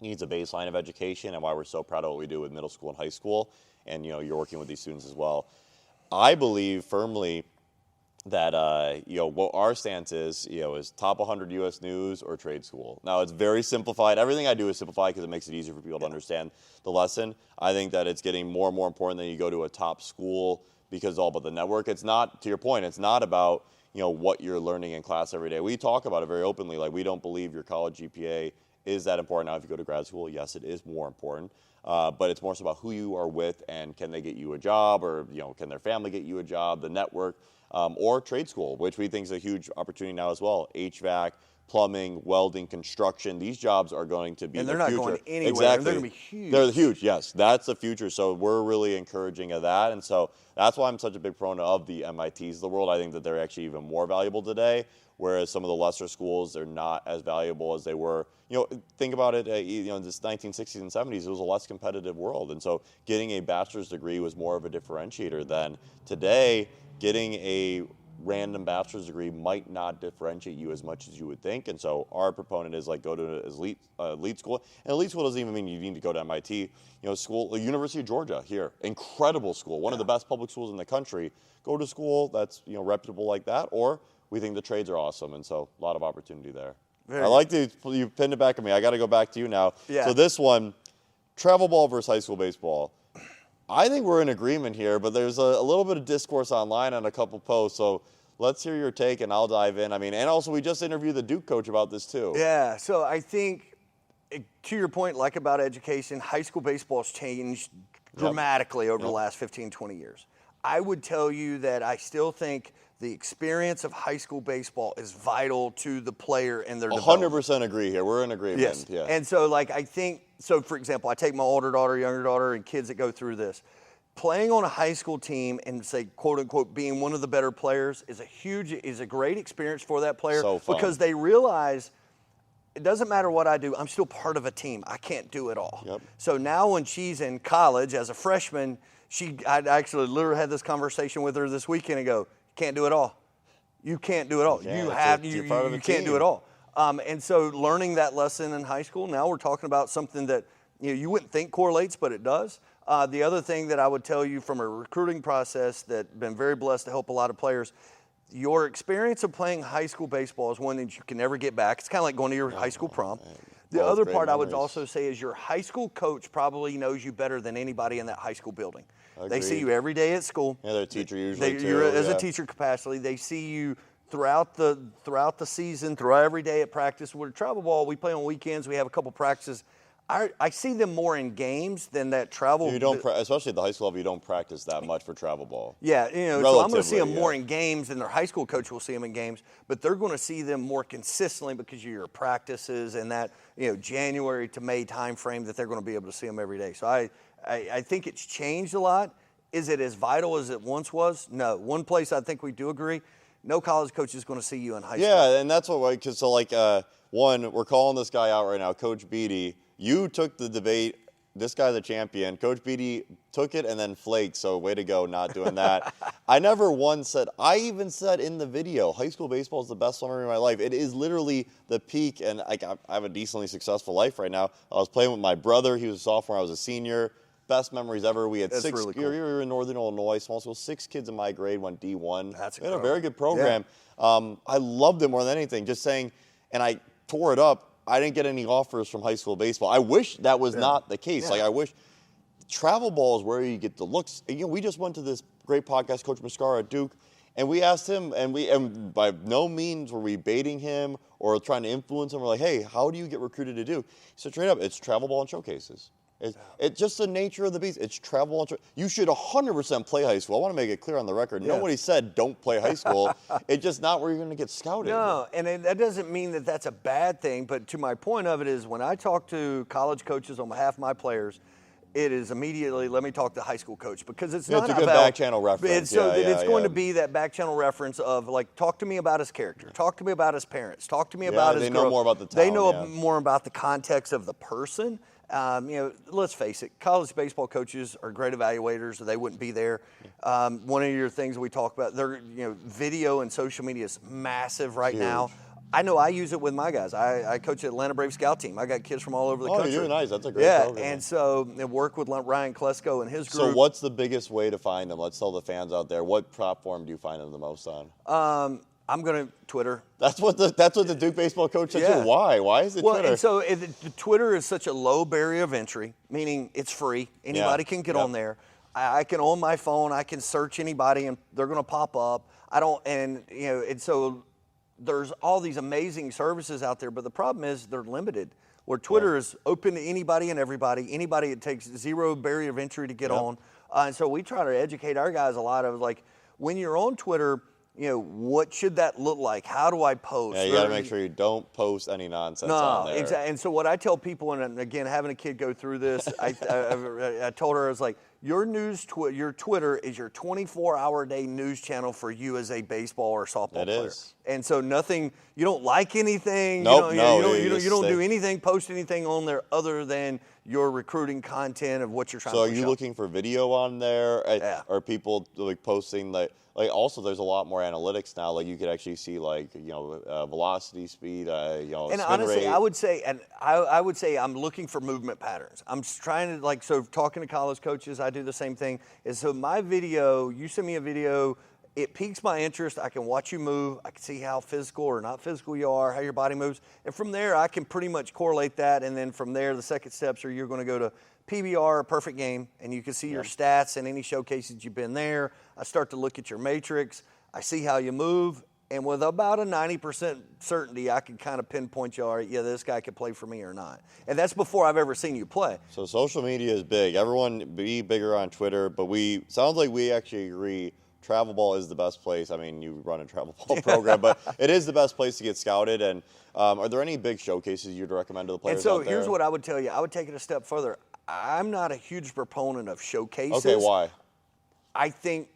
needs a baseline of education and why we're so proud of what we do with middle school and high school. And you're working with these students as well. I believe firmly that what our stance is top 100 U.S. news or trade school. Now it's very simplified. Everything I do is simplified because it makes it easier for people to understand the lesson. I think that it's getting more and more important that you go to a top school because it's all about the network. It's not, to your point, it's not about what you're learning in class every day. We talk about it very openly. Like, we don't believe your college GPA is that important. Now, if you go to grad school, yes, it is more important. But it's more so about who you are with and can they get you a job, or can their family get you a job, the network, or trade school, which we think is a huge opportunity now as well. HVAC, plumbing, welding, construction, these jobs are going to be and the they're future. not going anywhere. Exactly. They're going to be huge. They're huge, yes. That's the future. So we're really encouraging of that. And so that's why I'm such a big proponent of the MITs of the world. I think that they're actually even more valuable today, whereas some of the lesser schools, they're not as valuable as they were. Think about it, in this 1960s and 70s, it was a less competitive world. And so getting a bachelor's degree was more of a differentiator then. Today, getting a random bachelor's degree might not differentiate you as much as you would think. And so our proponent is go to an elite school. And elite school doesn't even mean you need to go to MIT. The University of Georgia here, incredible school, one of the best public schools in the country. Go to school that's reputable like that, or we think the trades are awesome. And so a lot of opportunity there. I like that you pinned it back on me. I got to go back to you now. Yeah. So this one, travel ball versus high school baseball. I think we're in agreement here, but there's a little bit of discourse online on a couple posts. So let's hear your take, and I'll dive in. And also we just interviewed the Duke coach about this too. Yeah, so I think, to your point, like about education, high school baseball has changed dramatically over the last 15, 20 years. I would tell you that I still think the experience of high school baseball is vital to the player and their development. 100% agree here. We're in agreement. Yes. Yeah. And so, I think, for example, I take my older daughter, younger daughter, and kids that go through this. Playing on a high school team and, say, quote unquote, being one of the better players is a great experience for that player. So fun. Because they realize it doesn't matter what I do, I'm still part of a team. I can't do it all. Yep. So now when she's in college as a freshman, I actually literally had this conversation with her this weekend and go, can't do it all. You can't do it all. You can't do it all. And so learning that lesson in high school, now we're talking about something that you wouldn't think correlates, but it does. The other thing that I would tell you from a recruiting process that been very blessed to help a lot of players, your experience of playing high school baseball is one that you can never get back. It's kind of like going to your high school prom. The other part I would also say is your high school coach probably knows you better than anybody in that high school building. Agreed. They see you every day at school. Yeah, they're a teacher usually too. You're as a teacher capacity. They see you throughout the season, throughout every day at practice. With travel ball, we play on weekends. We have a couple practices. I see them more in games than that travel. You don't, especially at the high school level, you don't practice that much for travel ball. Yeah, so I'm going to see them more in games than their high school coach will see them in games, but they're going to see them more consistently because of your practices and that January to May time frame that they're going to be able to see them every day. So I think it's changed a lot. Is it as vital as it once was? No. One place I think we do agree, no college coach is going to see you in high school. Yeah, and that's what, because one, we're calling this guy out right now, Coach Beatty. You took the debate. This guy's a champion. Coach Beatty took it and then flaked, so way to go not doing that. I never once said, I even said in the video, high school baseball is the best summer of my life. It is literally the peak, and I have a decently successful life right now. I was playing with my brother. He was a sophomore. I was a senior. Best memories ever. We had That's 6 really cool. We were in Northern Illinois, small school. 6 kids in my grade went D1. That's We had a incredible. very good program. Yeah. I loved it more than anything. Just saying, and I tore it up. I didn't get any offers from high school baseball. I wish that was not the case. Yeah. I wish travel ball is where you get the looks. We just went to this great podcast, Coach Mascara at Duke, and we asked him, and by no means were we baiting him or trying to influence him. We're like, hey, how do you get recruited to Duke? He said, straight up, it's travel ball and showcases. It's just the nature of the beast. It's travel ball. You should 100% play high school. I want to make it clear on the record. Yeah. Nobody said don't play high school. It's just not where you're going to get scouted. No, and that doesn't mean that that's a bad thing. But to my point of it is when I talk to college coaches on behalf of my players, it is immediately, let me talk to the high school coach because it's not it's a good about, back channel reference. It's going to be that back channel reference of talk to me about his character, talk to me about his parents, talk to me about his they growth. know more about the town. They know more about the context of the person. Let's face it, college baseball coaches are great evaluators, or they wouldn't be there. One of your things we talk about, video and social media is massive right now. I know I use it with my guys. I coach the Atlanta Braves scout team. I got kids from all over the country. Oh, you're nice. That's a great program. And so I work with Ryan Klesko and his group. So what's the biggest way to find them? Let's tell the fans out there. What platform do you find them the most on? I'm going to Twitter. That's what the Duke baseball coach said too. Why? Why is it Twitter? And so Twitter is such a low barrier of entry, meaning it's free. Anybody can get on there. I can on my phone. I can search anybody, and they're going to pop up. And so there's all these amazing services out there, but the problem is they're limited. Where Twitter is open to anybody and everybody. Anybody, it takes zero barrier of entry to get on. And so we try to educate our guys a lot of like when you're on Twitter. What should that look like? How do I post? Yeah, you got to make sure you don't post any nonsense on there. Exactly. And so what I tell people, and again, having a kid go through this, I told her, I was like, your Twitter is your 24-hour-a-day news channel for you as a baseball or softball player. It is. And so nothing, you don't like anything. Nope, you don't do anything, post anything on there other than your recruiting content of what you're trying to push. So are you looking for video on there? Yeah. Are people like posting like also there's a lot more analytics now. Like you could actually see velocity, speed, and spin honestly, rate. I would say I'm looking for movement patterns. I'm trying to talking to college coaches, I do the same thing. Is so my video, you send me a video, it piques my interest. I can watch you move. I can see how physical or not physical you are, how your body moves. And from there, I can pretty much correlate that. And then from there, the second steps are you're going to go to PBR, a perfect game, and you can see your stats and any showcases you've been there. I start to look at your matrix. I see how you move. And with about a 90% certainty, I can kind of pinpoint you, all right, this guy could play for me or not. And that's before I've ever seen you play. So social media is big. Everyone be bigger on Twitter, but sounds like we actually agree travel ball is the best place. I mean, you run a travel ball program, but it is the best place to get scouted. And are there any big showcases you'd recommend to the players out there? And so here's what I would tell you. I would take it a step further. I'm not a huge proponent of showcases. Okay, why? I think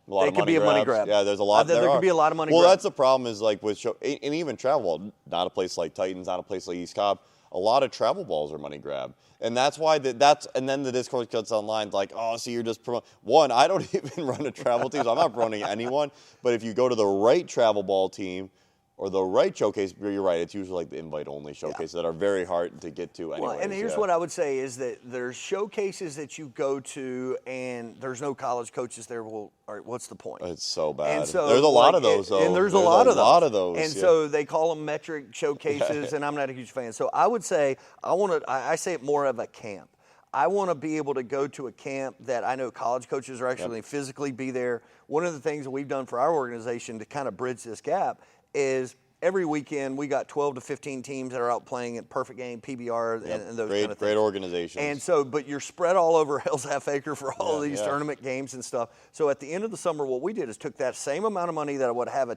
they could be a money grab. Yeah, there's a lot. There could be a lot of money grab. Well, that's the problem is like with and even travel, not a place like Titans, not a place like East Cobb. A lot of travel balls are money grab. And that's why and then the discourse cuts online like, oh, so you're just promoting. One, I don't even run a travel team, so I'm not promoting anyone. But if you go to the right travel ball team or the right showcase, you're right, it's usually like the invite-only showcases that are very hard to get to anyways. Well, and here's what I would say is that there's showcases that you go to and there's no college coaches there. Well, all right, what's the point? It's so bad. And so, there's a lot of those, though. And there's a lot of those. And yeah. so they call them metric showcases, and I'm not a huge fan. So I would say I say it more of a camp. I want to be able to go to a camp that I know college coaches are actually physically be there. One of the things that we've done for our organization to kind of bridge this gap is every weekend we got 12 to 15 teams that are out playing at Perfect Game, PBR, and those kind of things. Great organizations. And so, but you're spread all over Hell's Half Acre for all of these tournament games and stuff. So at the end of the summer, what we did is took that same amount of money that I would have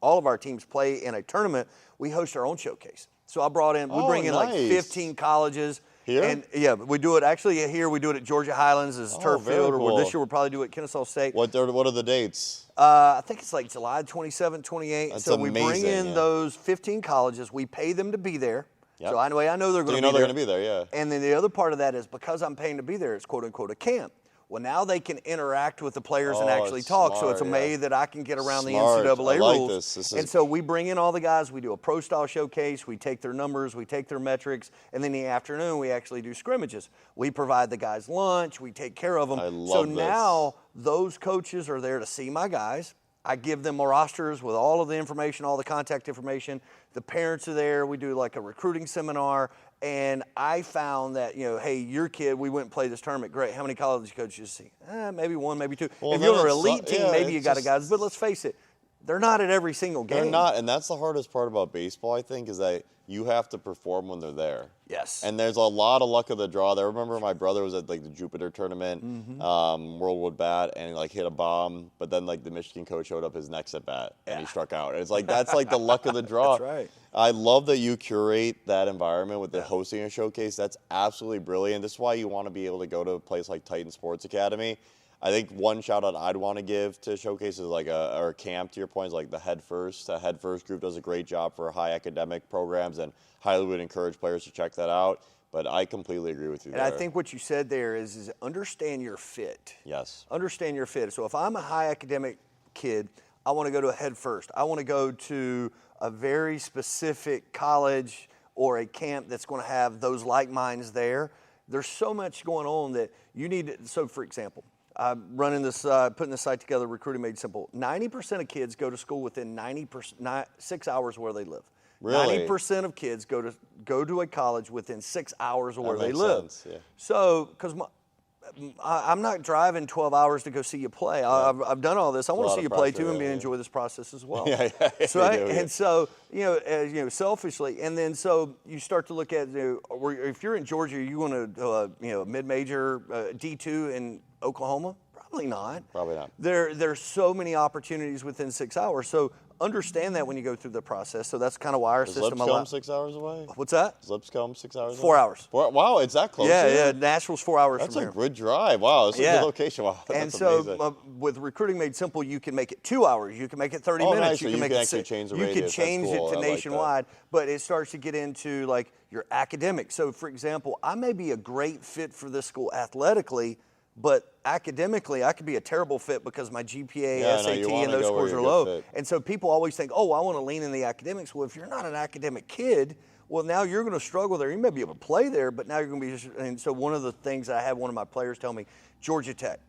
all of our teams play in a tournament, we host our own showcase. So I brought in, we bring in like 15 colleges. Here? And we do it actually here. We do it at Georgia Highlands as a turf field, or this year we'll probably do it at Kennesaw State. What are the dates? I think it's like July 27, 28. That's so amazing, we bring in those 15 colleges. We pay them to be there. Yep. So I know they're going to be there. You know they're going to be there, yeah. And then the other part of that is because I'm paying to be there, it's quote unquote a camp. Well, now they can interact with the players and actually talk. Smart, so it's a way that I can get around the Smart. NCAA I like rules. This And so we bring in all the guys. We do a pro-style showcase. We take their numbers. We take their metrics. And then in the afternoon, we actually do scrimmages. We provide the guys lunch. We take care of them. I love this. Now those coaches are there to see my guys. I give them rosters with all of the information, all the contact information. The parents are there. We do like a recruiting seminar. And I found that, hey, your kid, we went and played this tournament. Great. How many college coaches you see? Maybe one, maybe two. Well, if you're an elite team, maybe you got a guys. But let's face it, they're not at every single game. They're not. And that's the hardest part about baseball, I think, is that you have to perform when they're there. Yes. And there's a lot of luck of the draw. I remember my brother was at like the Jupiter tournament, Worldwood Bat, and like hit a bomb. But then like the Michigan coach showed up his next at bat, and he struck out. And it's like that's like the luck of the draw. That's right. I love that you curate that environment with the hosting a showcase. That's absolutely brilliant. This is why you want to be able to go to a place like Titan Sports Academy. I think one shout out I'd want to give to showcases like or camp, to your point, is like the Head First. The Head First group does a great job for high academic programs, and highly would encourage players to check that out. But I completely agree with you there. And I think what you said there is understand your fit. Yes. Understand your fit. So if I'm a high academic kid, I want to go to a Head First. I want to go to a very specific college or a camp that's going to have those like minds there. There's so much going on that you need to, so for example, I'm running this, putting this site together, Recruiting Made Simple. 90% of kids go to school within 6 hours where they live. Really? 90% of kids go to a college within 6 hours of where they makes live. sense, yeah. So, because I'm not driving 12 hours to go see you play. I've done all this. I want to see you play too and enjoy this process as well. Yeah. So, right? And so, selfishly, and then so you start to look at, if you're in Georgia, are you going to, mid-major D2 in Oklahoma? Probably not. Probably not. There's so many opportunities within 6 hours. So understand that when you go through the process. So that's kind of why our system allows. Lipscomb 6 hours away? What's that? Is Lipscomb 6 hours away? 4 hours. Wow, it's that close? Yeah. Nashville's 4 hours That's from a here. good drive. Wow, that's a good location. Wow, and that's so amazing. With Recruiting Made Simple, you can make it 2 hours. You can make it 30 minutes. Nice. You So can make it actually change the You radius. can change That's cool. it to I like nationwide, but it starts to get into like your academic. So, for example, I may be a great fit for this school athletically, but academically, I could be a terrible fit because my GPA, SAT, and those scores are low. And so people always think, I want to lean in the academics. Well, if you're not an academic kid, well, now you're going to struggle there. You may be able to play there, but now you're going to be. And so one of the things I had one of my players tell me, Georgia Tech.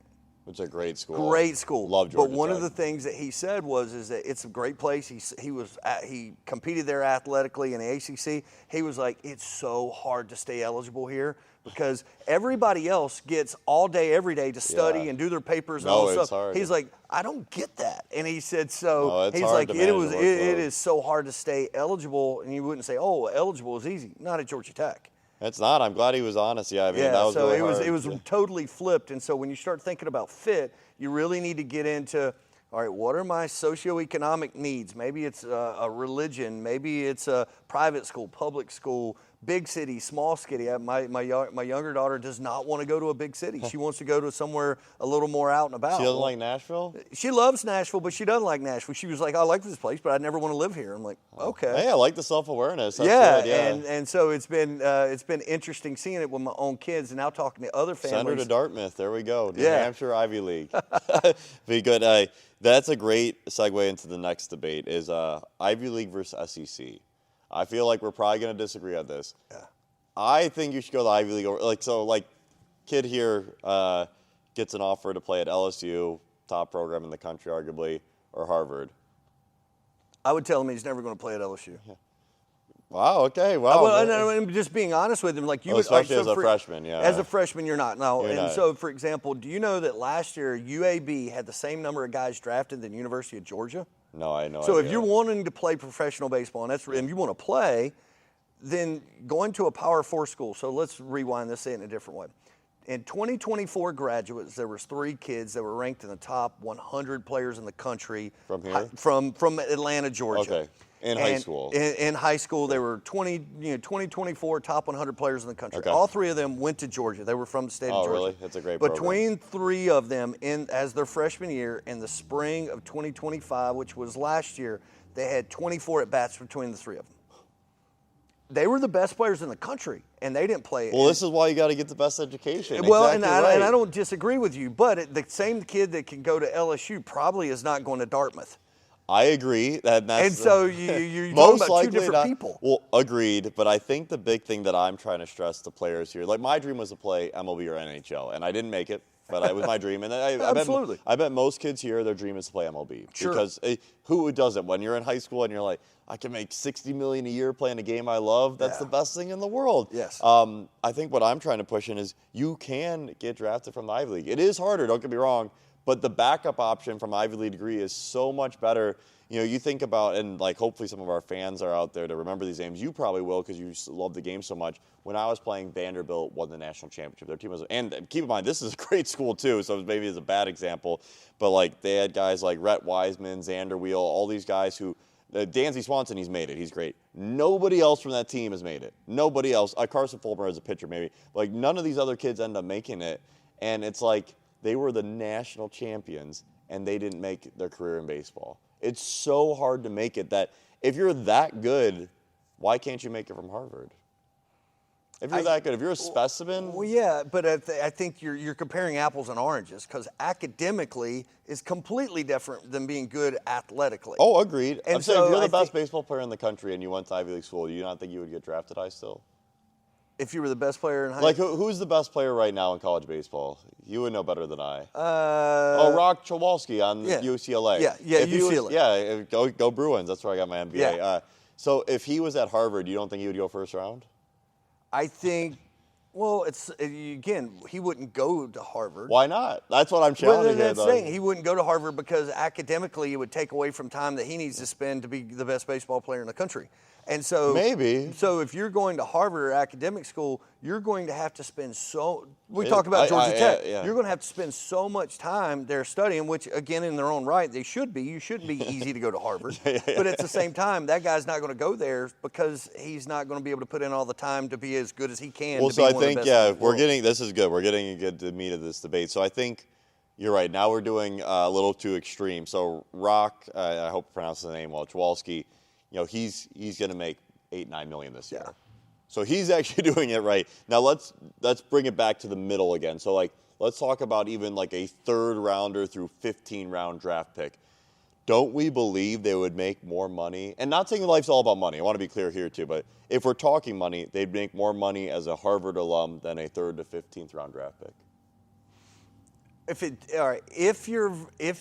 It's a great school. Great school. Love Georgia But one Tech. of the things that he said is that it's a great place. He competed there athletically in the ACC. He was like, it's so hard to stay eligible here because everybody else gets all day, every day to study and do their papers and all this stuff. Hard. He's like, I don't get that. And he said, he's like, it is so hard to stay eligible. And you wouldn't say, eligible is easy. Not at Georgia Tech. It's not. I'm glad he was honest. Yeah, I mean, that was so really hard. it was totally flipped. And so when you start thinking about fit, you really need to get into, all right, what are my socioeconomic needs? Maybe it's a religion. Maybe it's a private school, public school, big city, small city. My younger daughter does not want to go to a big city. She wants to go to somewhere a little more out and about. She doesn't like Nashville? She loves Nashville, but she doesn't like Nashville. She was like, I like this place, but I never want to live here. I'm like, okay. Hey, I like the self-awareness. That's good, yeah. And so it's been interesting seeing it with my own kids and now talking to other families. Send her to Dartmouth. There we go. New Hampshire Ivy League. Be good. That's a great segue into the next debate is Ivy League versus SEC. I feel like we're probably going to disagree on this. Yeah. I think you should go to the Ivy League. Kid here gets an offer to play at LSU, top program in the country, arguably, or Harvard. I would tell him he's never going to play at LSU. Yeah. Wow. Okay. Wow. I'm just being honest with him, like you especially as a freshman. Yeah. As a freshman, you're not. No. You're not. So, for example, do you know that last year UAB had the same number of guys drafted than University of Georgia? No, I know. So if you're wanting to play professional baseball and you want to play, then going to a Power 4 school. So let's rewind this in a different way. In 2024 graduates, there was 3 kids that were ranked in the top 100 players in the country. From here? From Atlanta, Georgia. Okay. High school. In high school, there were 2024 top 100 players in the country. Okay. All 3 of them went to Georgia. They were from the state of Georgia. Oh, really? That's a great program. Between 3 of them, as their freshman year, in the spring of 2025, which was last year, they had 24 at-bats between the 3 of them. They were the best players in the country, and they didn't play. Well, this is why you got to get the best education. Well, exactly and I don't disagree with you, but the same kid that can go to LSU probably is not going to Dartmouth. I agree. So you're most talking about 2 different people. Well, agreed. But I think the big thing that I'm trying to stress to players here, like my dream was to play MLB or NHL, and I didn't make it. But it was my dream, and Absolutely. I bet most kids here, their dream is to play MLB. Sure. Because who doesn't? When you're in high school and you're like, I can make $60 million a year playing a game I love. That's the best thing in the world. Yes. I think what I'm trying to push in is you can get drafted from the Ivy League. It is harder. Don't get me wrong, but the backup option from Ivy League degree is so much better. You think about, and hopefully some of our fans are out there to remember these names. You probably will because you love the game so much. When I was playing, Vanderbilt won the national championship. Their team was, and keep in mind, this is a great school too, so maybe it's a bad example. But they had guys like Rhett Wiseman, Xander Wheel, all these guys who, Dansby Swanson, he's made it. He's great. Nobody else from that team has made it. Nobody else. Carson Fulmer as a pitcher maybe. None of these other kids end up making it. And it's they were the national champions, and they didn't make their career in baseball. It's so hard to make it that if you're that good, why can't you make it from Harvard? If you're that good, if you're a specimen. Well, yeah, but I think you're comparing apples and oranges because academically is completely different than being good athletically. Oh, agreed. And I'm saying if so you're the I best think- baseball player in the country and you went to Ivy League school, do you not think you would get drafted high still? If you were the best player in high Like, who's the best player right now in college baseball? You would know better than I. Rock Chowalski on UCLA. Yeah, If he was- UCLA. Go Bruins. That's where I got my MBA. Yeah. So if he was at Harvard, you don't think he would go first round? I think, well, it's again, he wouldn't go to Harvard. Why not? That's what I'm Well, challenging. that's the thing. He wouldn't go to Harvard because academically it would take away from time that he needs to spend to be the best baseball player in the country. And so Maybe. So if you're going to Harvard or academic school, you're going to have to spend we talk about Georgia Tech. Yeah. You're going to have to spend so much time there studying, which again in their own right they should be. You shouldn't be easy to go to Harvard. But at the same time, that guy's not going to go there because he's not going to be able to put in all the time to be as good as he can. Well, to so be I one of the think, best in the we're world. getting, this is good. We're getting a good meat of this debate. So I think you're right. Now we're doing a little too extreme. So Rock, I hope I pronounced the name well, Chowalski, he's going to make $8-9 million this year. Yeah. So he's actually doing it right. Now let's bring it back to the middle again. So let's talk about even like a 3rd rounder through 15-round draft pick. Don't we believe they would make more money? And not saying life's all about money. I want to be clear here too. But if we're talking money, they'd make more money as a Harvard alum than a 3rd to 15th round draft pick. If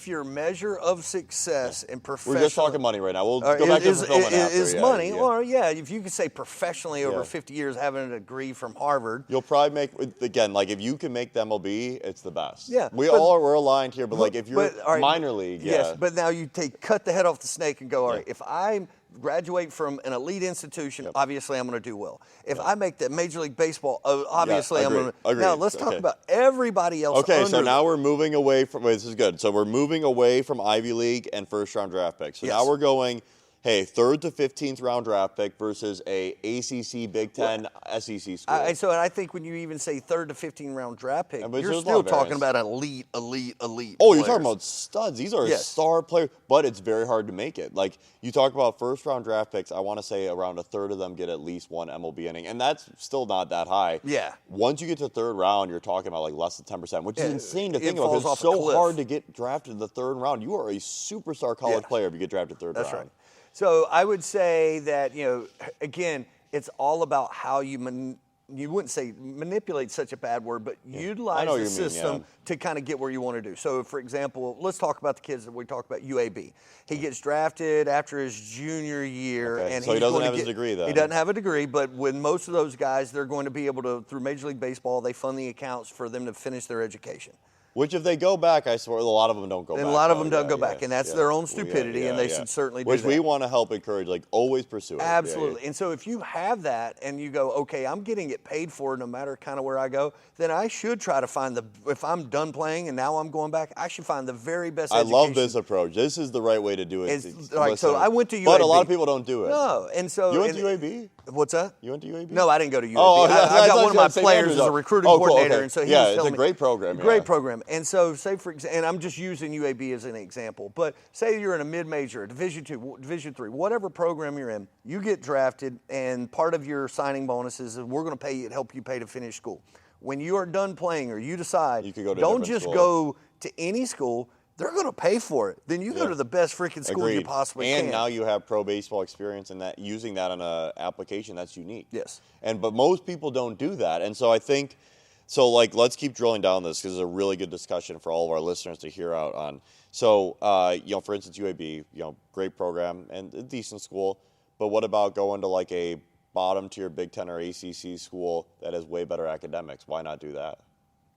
your measure of success in professional, We're just talking money right now. We'll All right, go back to is fulfillment after. is Yeah, money, yeah. or if you could say professionally over Yeah. 50 years having a degree from Harvard. You'll probably make, again, like if you can make the MLB, it's the best. Yeah, we're aligned here, but like if you're all right, minor league, yes, but now you cut the head off the snake and go, all right, Yeah. if I graduate from an elite institution, obviously I'm going to do well. If I make the Major League Baseball, obviously I'm going to. Agreed. Now let's talk Okay. about everybody else. Okay, so under now we're moving away from, this is good. So we're moving away from Ivy League and 1st-round draft picks. So Yes. now we're going, 3rd to 15th round draft pick versus a ACC, Big Ten, SEC school. I think when you even say 3rd to 15 round draft pick, but you're there's a still lot of talking variance. about elite. Oh, you're players. talking about studs. These are Yes. star players, but it's very hard to make it. Like, you talk about 1st-round draft picks, I want to say around a 3rd of them get at least 1 MLB inning, and that's still not that high. Yeah. Once you get to 3rd round, you're talking about like less than 10%, which is insane to it think about falls because it's off a so cliff. hard to get drafted in the 3rd round. You are a superstar college Yeah. player if you get drafted 3rd round. That's right. So I would say that, again, it's all about how you wouldn't say manipulate such a bad word, but utilize know what the you mean, system yeah. to kind of get where you want to do. So, for example, let's talk about the kids that we talked about, UAB. He gets drafted after his junior year. Okay, And so he he's doesn't going to have his get- degree, though. He doesn't have a degree, but with most of those guys, they're going to be able to, through Major League Baseball, they fund the accounts for them to finish their education. Which, if they go back, I swear, a lot of them don't go back. And a lot of though. them don't Yeah, go back, yeah, and that's yeah. their own Well, stupidity, and they should certainly do Which that. we want to help encourage, like, always pursue it. Yeah, Absolutely. yeah. And so if you have that and you go, okay, I'm getting it paid for no matter kind of where I go, then I should try to find if I'm done playing and now I'm going back, I should find the very best I education. love this approach. This is the right way to do it. It's like, so I went to UAB. But a lot of people don't do it. No. And so. You went to UAB? What's that? You went to UAB? No, I didn't go to UAB. Oh, I got thought one you of my said St. players Andrews. as a recruiting Oh, cool, coordinator, okay. and so he Yeah, was it's telling a me, great program, Great yeah. program. And so, say for example, and I'm just using UAB as an example, but say you're in a mid-major, a Division II, Division III, whatever program you're in, you get drafted, and part of your signing bonuses is we're going to pay you, help you pay to finish school. When you are done playing, or you decide, You could go to a don't different just school. go to any school. They're going to pay for it. Then you go Yeah. to the best freaking school you Agreed. possibly and can. now you have pro baseball experience and that using that on an application that's unique. Yes. But most people don't do that. And so I think, let's keep drilling down this because it's a really good discussion for all of our listeners to hear out on. So, for instance, UAB, great program and a decent school. But what about going to like a bottom tier Big Ten or ACC school that has way better academics? Why not do that?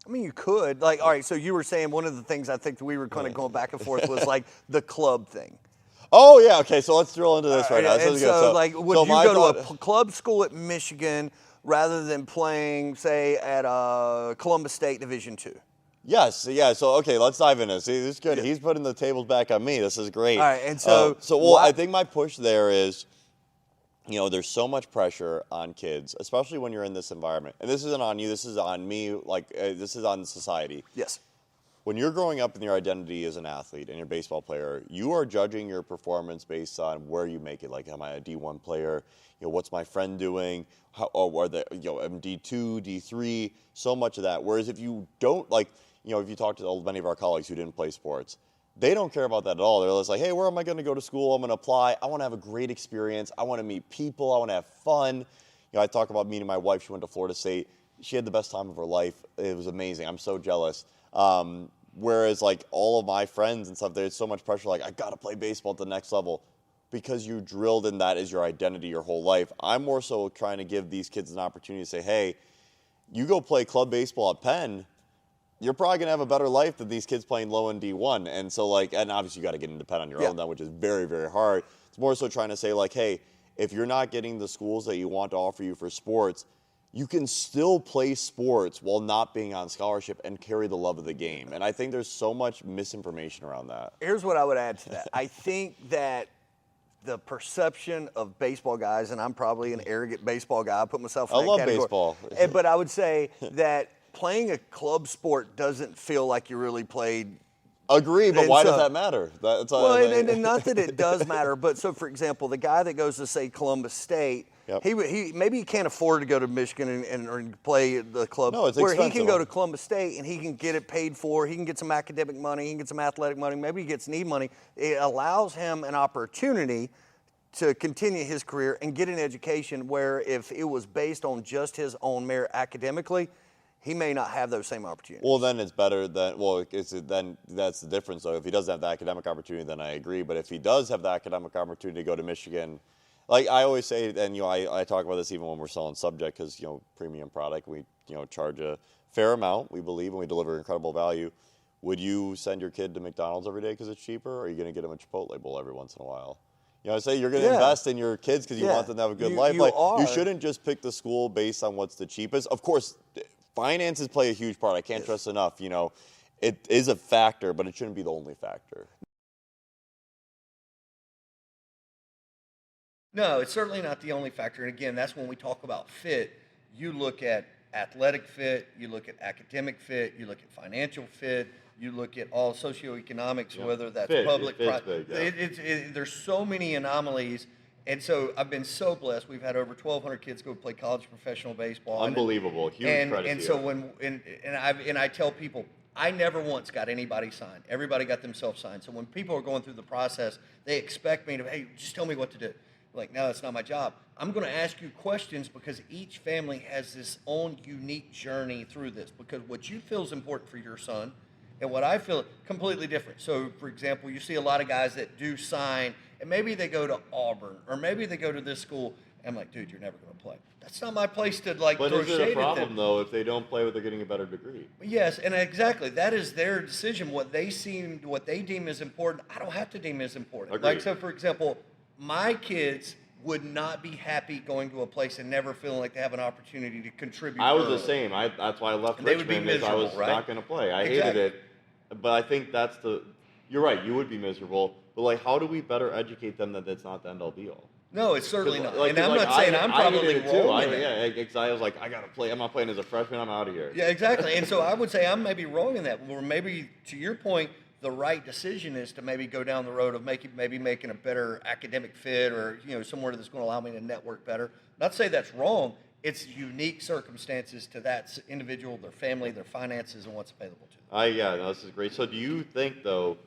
I mean, you could. All right, so you were saying one of the things I think that we were kind of going back and forth was like the club thing. Oh, yeah. Okay, so let's drill into this right now. This And is good. so, would you my go thought- to a club school at Michigan rather than playing, say, at Columbus State Division II? Yes, yeah. So, okay, let's dive into this. See, this is good. He's putting the tables back on me. This is great. All right, and so I think my push there is, there's so much pressure on kids, especially when you're in this environment. And this isn't on you. This is on me. This is on society. Yes. when you're growing up in your identity as an athlete and you're a baseball player, you are judging your performance based on where you make it. Like, am I a D1 player? What's my friend doing? Or are they, I'm D2, D3, so much of that. Whereas if you don't, like, if you talk to many of our colleagues who didn't play sports, they don't care about that at all. They're just like, hey, where am I going to go to school? I'm going to apply. I want to have a great experience. I want to meet people. I want to have fun. I talk about meeting my wife. She went to Florida State. She had the best time of her life. It was amazing. I'm so jealous. Whereas, like, all of my friends and stuff, there's so much pressure, like, I got to play baseball at the next level because you drilled in that as your identity your whole life. I'm more so trying to give these kids an opportunity to say, hey, you go play club baseball at Penn, you're probably going to have a better life than these kids playing low in D1. And so, like, and obviously you got to get into Penn on your own, then, which is very, very hard. It's more so trying to say, like, hey, if you're not getting the schools that you want to offer you for sports, you can still play sports while not being on scholarship and carry the love of the game. And I think there's so much misinformation around that. Here's what I would add to that. I think that the perception of baseball guys, and I'm probably an arrogant baseball guy, I put myself in that category. I love baseball. But I would say that playing a club sport doesn't feel like you really played. Agree, but why does that matter? And not that it does matter, but so, for example, the guy that goes to, say, Columbus State, he maybe he can't afford to go to Michigan and play at the club. No, it's where expensive. He can go to Columbus State and he can get it paid for. He can get some academic money. He can get some athletic money. Maybe he gets need money. It allows him an opportunity to continue his career and get an education where if it was based on just his own merit academically, he may not have those same opportunities. Well, then it's better than, then that's the difference. So if he doesn't have the academic opportunity, then I agree. But if he does have the academic opportunity to go to Michigan, like I always say, and I talk about this even when we're selling subject, because premium product, we charge a fair amount, we believe, and we deliver incredible value. Would you send your kid to McDonald's every day because it's cheaper, or are you going to get him a Chipotle bowl every once in a while? I say you're going to invest in your kids because you want them to have a good life. You shouldn't just pick the school based on what's the cheapest. Of course, finances play a huge part. I can't stress enough. It is a factor, but it shouldn't be the only factor. No, it's certainly not the only factor. And again, that's when we talk about fit. You look at athletic fit, you look at academic fit, you look at financial fit, you look at all socioeconomics, whether that's public, private. There's so many anomalies. And so I've been so blessed. We've had over 1,200 kids go play college professional baseball. Unbelievable. Huge credit to you. And so I tell people, I never once got anybody signed. Everybody got themselves signed. So when people are going through the process, they expect me to, hey, just tell me what to do. Like, no, that's not my job. I'm going to ask you questions because each family has this own unique journey through this. Because what you feel is important for your son and what I feel completely different. So, for example, you see a lot of guys that do sign, and maybe they go to Auburn, or maybe they go to this school. And I'm like, dude, you're never going to play. That's not my place to, like, throw shade at them. But is it a problem, though, if they don't play, they're getting a better degree? Yes, and exactly. That is their decision. What they deem as important, I don't have to deem as important. Agreed. Like, so, for example, my kids would not be happy going to a place and never feeling like they have an opportunity to contribute. I was the same. That's why I left Richmond, because I was not going to play. I hated it. But I think you're right, you would be miserable. But, like, how do we better educate them that it's not the end-all be-all? No, it's certainly not. Like, and I'm not saying I'm probably wrong. Because I was like, I got to play. I'm not playing as a freshman. I'm out of here. Yeah, exactly. And so I would say I'm maybe wrong in that. Or maybe, to your point, the right decision is to maybe go down the road of making a better academic fit, or somewhere that's going to allow me to network better. Not to say that's wrong. It's unique circumstances to that individual, their family, their finances, and what's available to them. This is great. So do you think, though,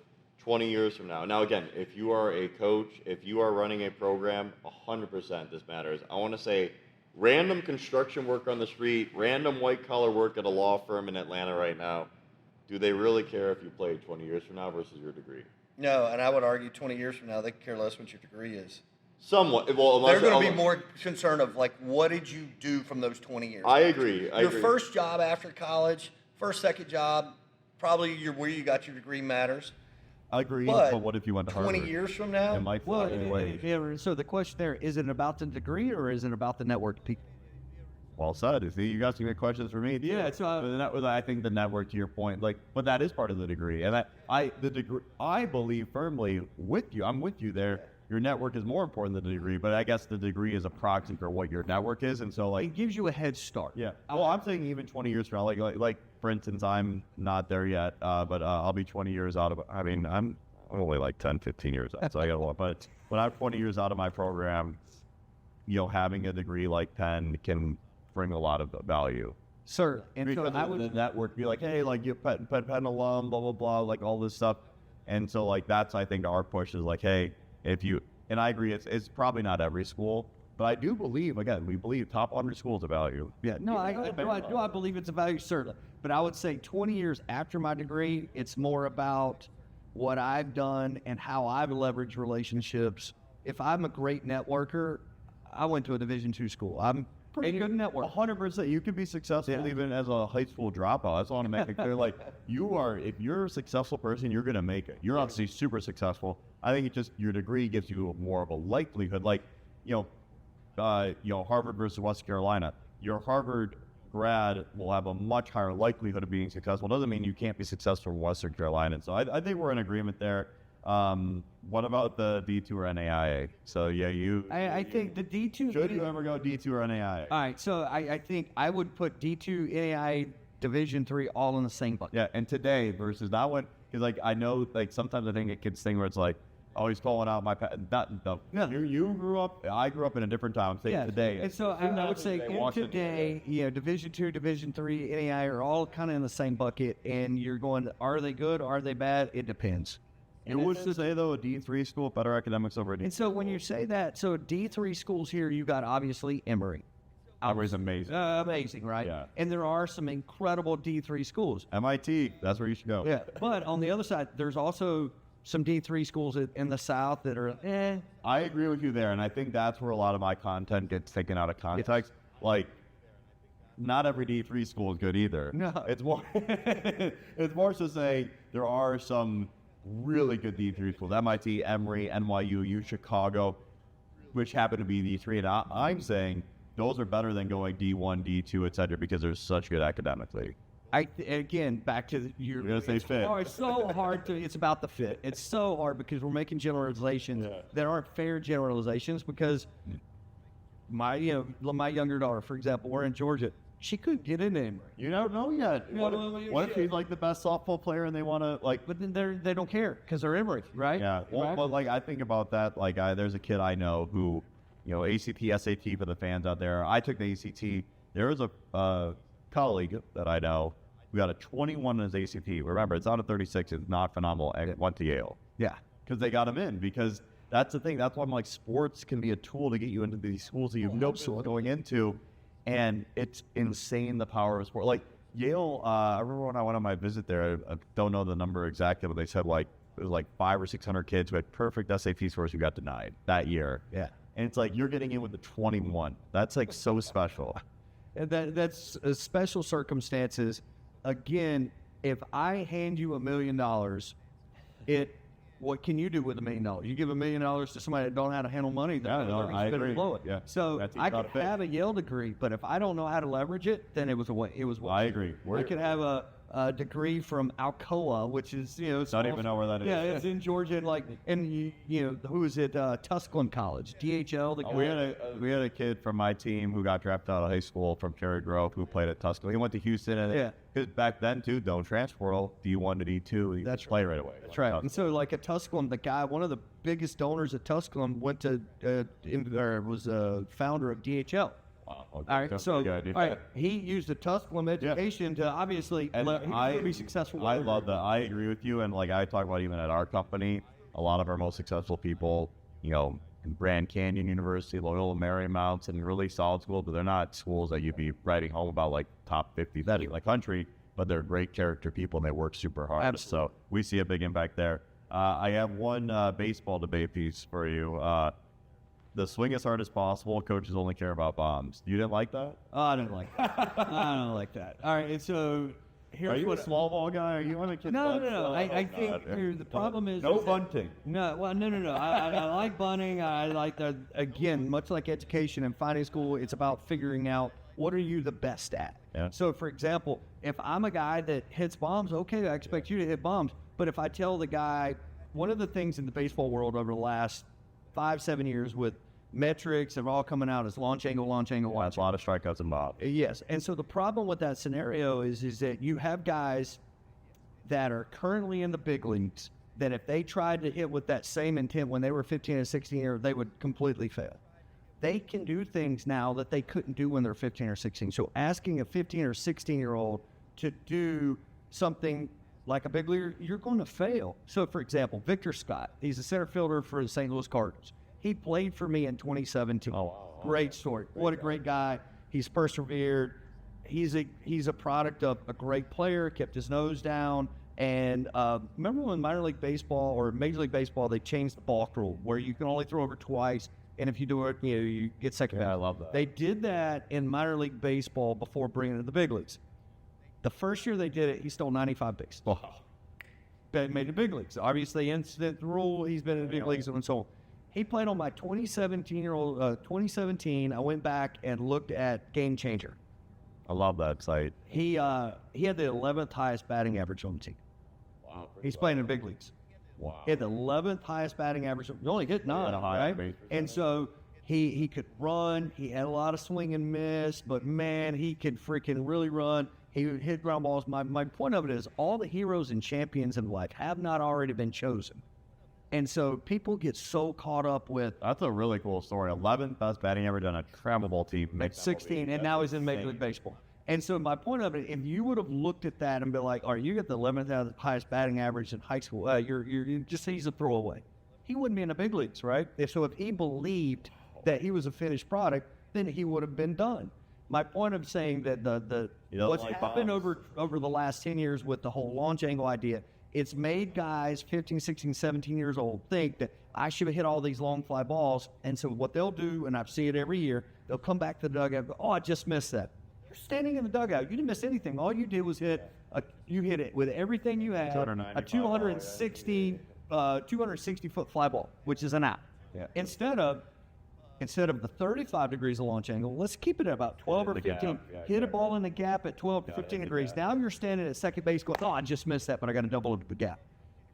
20 years from now, again, if you are a coach, if you are running a program, 100% this matters. I want to say random construction work on the street, random white-collar work at a law firm in Atlanta right now, do they really care if you played 20 years from now versus your degree? No, and I would argue 20 years from now, they care less what your degree is. Somewhat. Well, they're going to be more concerned of, like, what did you do from those 20 years? I agree. Your first job after college, second job, probably where you got your degree matters. I agree, but what if you went to Harvard? 20 years from now? It might fly away. So the question there, is it about the degree or is it about the network people? Well said. See, you got some good questions for me. Yeah, I think the network, to your point, but that is part of the degree. And I believe firmly with you. I'm with you there. Your network is more important than the degree, but I guess the degree is a proxy for what your network is. And so, it gives you a head start. Yeah. Well, I'm saying even 20 years from now, like for instance, I'm not there yet, but I'll be 20 years out of, I mean, I'm only like 10, 15 years out, so I got a lot, but when I'm 20 years out of my program, having a degree like Penn can bring a lot of value. Sir, and so Because I the would, network be like, hey, like you're Penn alum, blah, blah, blah, like all this stuff. And so like, that's, I think our push is like, hey, and I agree, it's probably not every school, but I do believe, again, we believe top 100 schools of value. Yeah. no, I believe it's a value, certainly. But I would say 20 years after my degree, it's more about what I've done and how I've leveraged relationships. If I'm a great networker, I went to a Division II school. I'm pretty good network. 100%. You can be successful even as a high school dropout. That's all I want to make it clear. Like, if you're a successful person, you're going to make it. You're obviously super successful. I think your degree gives you more of a likelihood. Like, Harvard versus West Carolina. Your Harvard grad will have a much higher likelihood of being successful. Doesn't mean you can't be successful in Western Carolina. So I think we're in agreement there. What about the D2 or NAIA? So I think the D2. Should you ever go D2 or NAIA? All right, so I think I would put D2, NAIA, Division III all in the same bucket. Yeah, and today versus that one, because like I know, like sometimes I think it gets thing where it's like, oh, he's calling out my you grew up. I grew up in a different time. Say today. And so I would say today, Division II, Division III, NAIA are all kind of in the same bucket, and you're going, are they good? Are they bad? It depends. And what's to say though, a D3 school, better academics over a D3? And so when you say that, so D3 schools here, you got obviously Emory. Emory's amazing. Amazing, right? Yeah. And there are some incredible D3 schools. MIT, that's where you should go. Yeah. But on the other side, there's also some D3 schools in the South that are, I agree with you there, and I think that's where a lot of my content gets taken out of context. Like, not every D3 school is good either. No. It's more, it's more to say there are some really good D3 schools, MIT, Emory, NYU, U Chicago, which happen to be D3. And I'm saying those are better than going D1, D2, et cetera, because they're such good academically. Again, back to you're going to say fit. Oh, it's so hard it's about the fit. It's so hard because we're making generalizations that aren't fair generalizations because my younger daughter, for example, we're in Georgia. She couldn't get into Emory. You don't know yet. What if she's like the best softball player and they want to like? But then they don't care because they're Emory, right? Yeah. Well, but like I think about that. Like there's a kid I know who, ACT, SAT for the fans out there. I took the ACT. There was a colleague that I know who got a 21 in his ACT. Remember, it's not a 36. It's not phenomenal. And went to Yale. Yeah. Because they got him in. Because that's the thing. That's why I'm like, sports can be a tool to get you into these schools that you've no business going into. And it's insane the power of sport. Like Yale, I remember when I went on my visit there, I don't know the number exactly, but they said like it was like 500 or 600 kids who had perfect SAT scores who got denied that year. Yeah. And it's like you're getting in with the 21. That's like so special. And that's special circumstances. Again, if I hand you $1 million, what can you do with $1 million? You give $1 million to somebody that don't know how to handle money, I agree. Blow it. Yeah. So I could have a Yale degree, but if I don't know how to leverage it, then it was a way. I agree. I could have a degree from Alcoa, which is don't even know where that is. Yeah, it's in Georgia, and who is it? Tusculum College, DHL. We had a kid from my team who got drafted out of high school from Cherry Grove who played at Tusculum. He went to Houston, and because back then too, don't transfer D1 to D2. That's play right away. That's right. And so at Tusculum, the guy, one of the biggest donors at Tusculum, was a founder of DHL. Wow. Okay. All right, so all right, he used the Tusculum education to obviously be successful. I love that. I agree with you, and like I talk about even at our company, a lot of our most successful people, in Grand Canyon University, Loyola Marymount, and really solid schools, but they're not schools that you'd be writing home about like top 50 in the country, but they're great character people and they work super hard. Absolutely. So we see a big impact there. I have one baseball debate piece for you. The swing as hard as possible. Coaches only care about bombs. You didn't like that? Oh, I didn't like that. I don't like that. All right, and so here's Are you a small ball guy? Are you on a kid? No. I think the problem is no bunting. No. I like bunting. I like that. Again, much like education and finding school, it's about figuring out what are you the best at. Yeah. So, for example, if I'm a guy that hits bombs, okay, I expect you to hit bombs. But if I tell the guy, one of the things in the baseball world over the last 5-7 years with metrics are all coming out as launch angle, launch angle, launch That's a lot of strikeouts and bob. Yes, and so the problem with that scenario is that you have guys that are currently in the big leagues that if they tried to hit with that same intent when they were 15 or 16 years, they would completely fail. They can do things now that they couldn't do when they're 15 or 16. So asking a 15 or 16-year-old to do something like a big leaguer, you're going to fail. So, for example, Victor Scott, he's a center fielder for the St. Louis Cardinals. He played for me in 2017. Oh, wow. Great story. What a great guy. He's persevered. He's a product of a great player, kept his nose down. And remember when minor league baseball or Major League Baseball, they changed the balk rule where you can only throw over twice, and if you do it, you get second base. I love that. They did that in minor league baseball before bringing it to the big leagues. The first year they did it, he stole 95 bases. Wow. They made the big leagues. Obviously, incident rule, he's been in the big leagues and so on. He played on my 2017. I went back and looked at Game Changer. I love that site. He had the 11th highest batting average on the team. Wow. He's playing in big leagues. Wow. He had the 11th highest batting average. He only hit 9, right? And so he could run. He had a lot of swing and miss, but man, he could freaking really run. He would hit ground balls. My point of it is all the heroes and champions in life have not already been chosen. And so people get so caught up with. That's a really cool story. 11th best batting average on a travel ball team. 16, and now he's in Major League Baseball. And so my point of it, if you would have looked at that and been like, all right, you get the 11th highest batting average in high school, you're just he's a throwaway. He wouldn't be in the big leagues, right? So if he believed that he was a finished product, then he would have been done. My point of saying that what's happened over the last 10 years with the whole launch angle idea, it's made guys 15, 16, 17 years old think that I should have hit all these long fly balls. And so what they'll do, and I see it every year, they'll come back to the dugout and go, oh, I just missed that. You're standing in the dugout. You didn't miss anything. All you did was hit it with everything you had, a 260-foot fly ball, which is an out. Yeah. Instead of the 35 degrees of launch angle, let's keep it at about 12 or 15. Hit a ball in the gap at 12 to 15 degrees. Now you're standing at second base going, oh, I just missed that, but I got to double into the gap.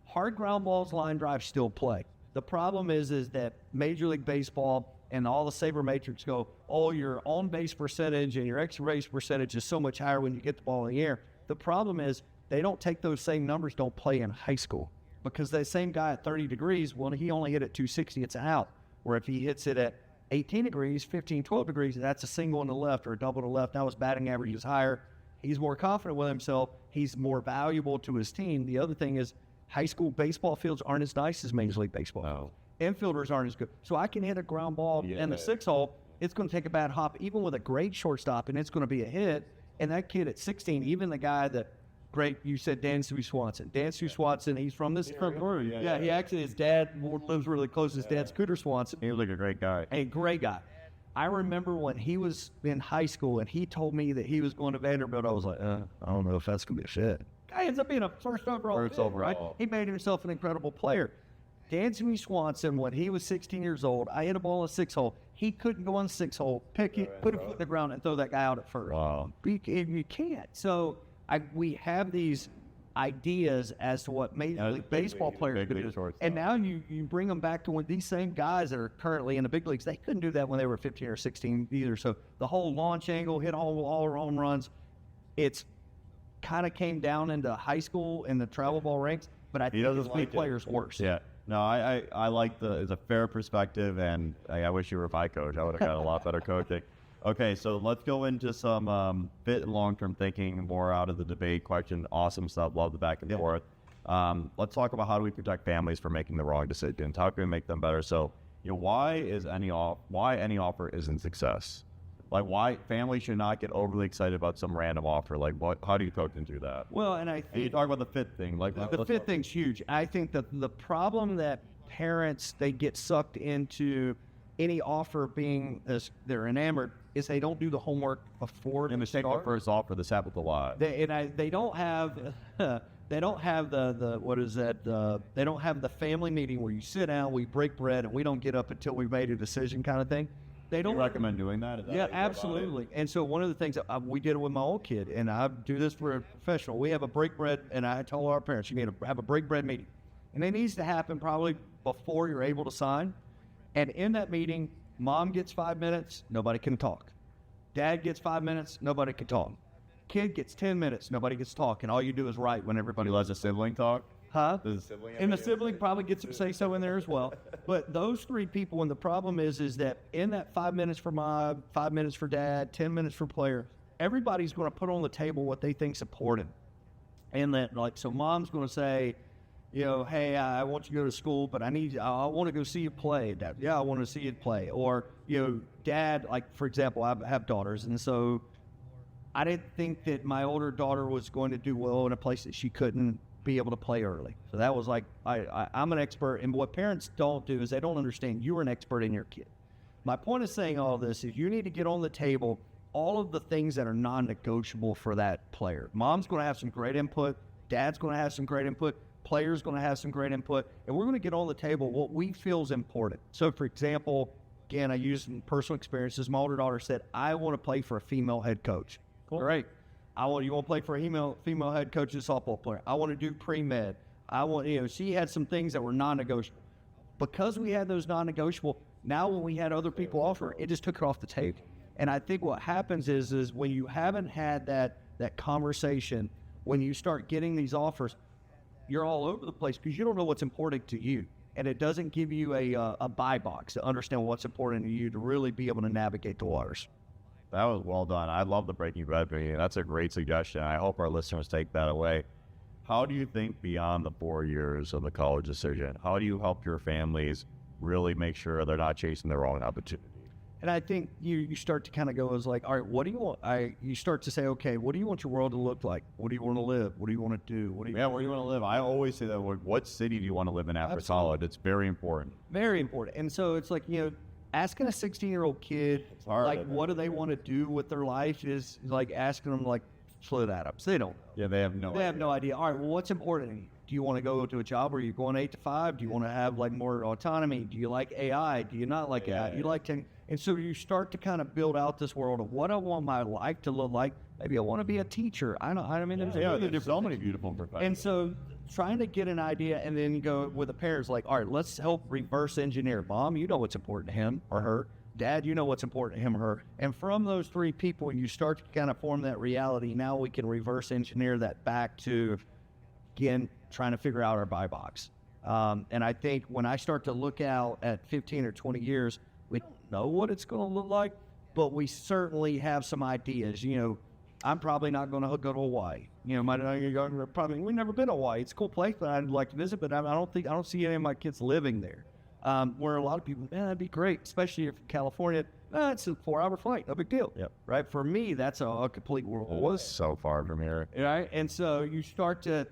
Hard ground balls, line drives still play. The problem is that Major League Baseball and all the sabermetrics go, oh, your on-base percentage and your extra-base percentage is so much higher when you get the ball in the air. The problem is they don't take those same numbers, don't play in high school. Because the same guy at 30 degrees, well, he only hit at 260, it's an out. Where if he hits it at 18 degrees, 15, 12 degrees, that's a single on the left or a double to the left. Now his batting average is higher. He's more confident with himself. He's more valuable to his team. The other thing is high school baseball fields aren't as nice as Major League Baseball. No. Infielders aren't as good. So I can hit a ground ball in the 6-hole. It's going to take a bad hop, even with a great shortstop, and it's going to be a hit. And that kid at 16, even the guy that, great, you said Dan Sue Swanson. Dan Sue Swanson, he's from this. Yeah, he actually, his dad lives really close. His dad's Cooter Swanson. He was like a great guy. A great guy. I remember when he was in high school and he told me that he was going to Vanderbilt, I was like, I don't know if that's going to be a fit. Guy ends up being a first overall pick, right? He made himself an incredible player. Dan Sue Swanson, when he was 16 years old, I hit a ball in a 6-hole. He couldn't go on the 6-hole, pick it, put a foot in the ground, and throw that guy out at first. Wow. You can't. So we have these ideas as to what Major League Baseball players could do. And now you bring them back to when these same guys that are currently in the big leagues, they couldn't do that when they were 15 or 16 either. So the whole launch angle, hit all home runs, it's kind of came down into high school in the travel ball ranks, but I think it's made players worse. Yeah. No, I like it's a fair perspective, and I wish you were my coach. I would have got a lot better coaching. Okay, so let's go into some fit and long-term thinking, more out of the debate question. Awesome stuff. Love the back and forth. Let's talk about how do we protect families from making the wrong decisions? How can we make them better? So, why any offer isn't success? Like, why families should not get overly excited about some random offer? Like, how do you coach them through that? Well, and I think you talk about the fit thing. Like the fit thing's huge. I think that the problem that parents, they get sucked into any offer being as they're enamored is they don't do the homework before. And mistake the first offer. This happens a lot. They don't have they don't have the what is that? They don't have the family meeting where you sit down, we break bread, and we don't get up until we've made a decision, kind of thing. They don't recommend doing that. Yeah, absolutely. And so one of the things that we did it with my old kid, and I do this for a professional. We have a break bread, and I told our parents, you need to have a break bread meeting, and it needs to happen probably before you're able to sign. And in that meeting, Mom gets 5 minutes, nobody can talk. Dad gets 5 minutes, nobody can talk. Kid gets 10 minutes, nobody gets to talk, and all you do is write when everybody Lets a sibling talk. Huh? Does a sibling have And the any sibling probably gets some say so in there as well. But those three people, and the problem is that in that 5 minutes for mom, 5 minutes for dad, 10 minutes for player, everybody's going to put on the table what they think's important. And that, like, so mom's going to say, you know, hey, I want you to go to school, but I want to go see you play. Dad, yeah, I want to see you play. Or, you know, dad, like, for example, I have daughters, and so I didn't think that my older daughter was going to do well in a place that she couldn't be able to play early. So that was like, I'm an expert, and what parents don't do is they don't understand you're an expert in your kid. My point of saying all this is you need to get on the table all of the things that are non-negotiable for that player. Mom's going to have some great input. Dad's going to have some great input. Player's going to have some great input. And we're going to get on the table what we feel is important. So, for example, again, I use some personal experiences. My older daughter said, I want to play for a female head coach. Cool. Great. You want to play for a female head coach as a softball player. I want to do pre-med. She had some things that were non-negotiable. Because we had those non-negotiable, now when we had other people offer, it just took it off the table. And I think what happens is when you haven't had that conversation, when you start getting these offers, you're all over the place because you don't know what's important to you. And it doesn't give you a buy box to understand what's important to you to really be able to navigate the waters. That was well done. I love the breaking bread meeting. That's a great suggestion. I hope our listeners take that away. How do you think beyond the 4 years of the college decision, how do you help your families really make sure they're not chasing the wrong opportunity? And I think you start to kind of go as like, all right, what do you want? You start to say, okay, what do you want your world to look like? What do you want to live? What do you want to do? Where do you want to live? I always say that. What city do you want to live in after college? It's very important. Very important. And so it's like, asking a 16-year-old kid, like, what do they want to do with their life is like asking them, like, split atoms. They don't know. Yeah, they have no idea. They have no idea. All right, well, what's important to you? Do you want to go to a job where you're going 8 to 5? Do you want to have, like, more autonomy? Do you like AI? Do you not like AI? Do you like tech? And so you start to kind of build out this world of what I want my life to look like. Maybe I want to be a teacher. There's so many beautiful professions. And so trying to get an idea and then go with the parents like, all right, let's help reverse engineer. Mom, you know what's important to him or her. Dad, you know what's important to him or her. And from those three people, you start to kind of form that reality. Now we can reverse engineer that back to, again, trying to figure out our buy box. And I think when I start to look out at 15 or 20 years, we don't know what it's going to look like, but we certainly have some ideas. I'm probably not going to go to Hawaii. We've never been to Hawaii. It's a cool place, but I'd like to visit, but I don't see any of my kids living there. Where a lot of people, that'd be great, especially if California, it's a 4-hour flight, no big deal. Yep. Right? For me, that's a complete world. It was so far from here. Right? And so you start to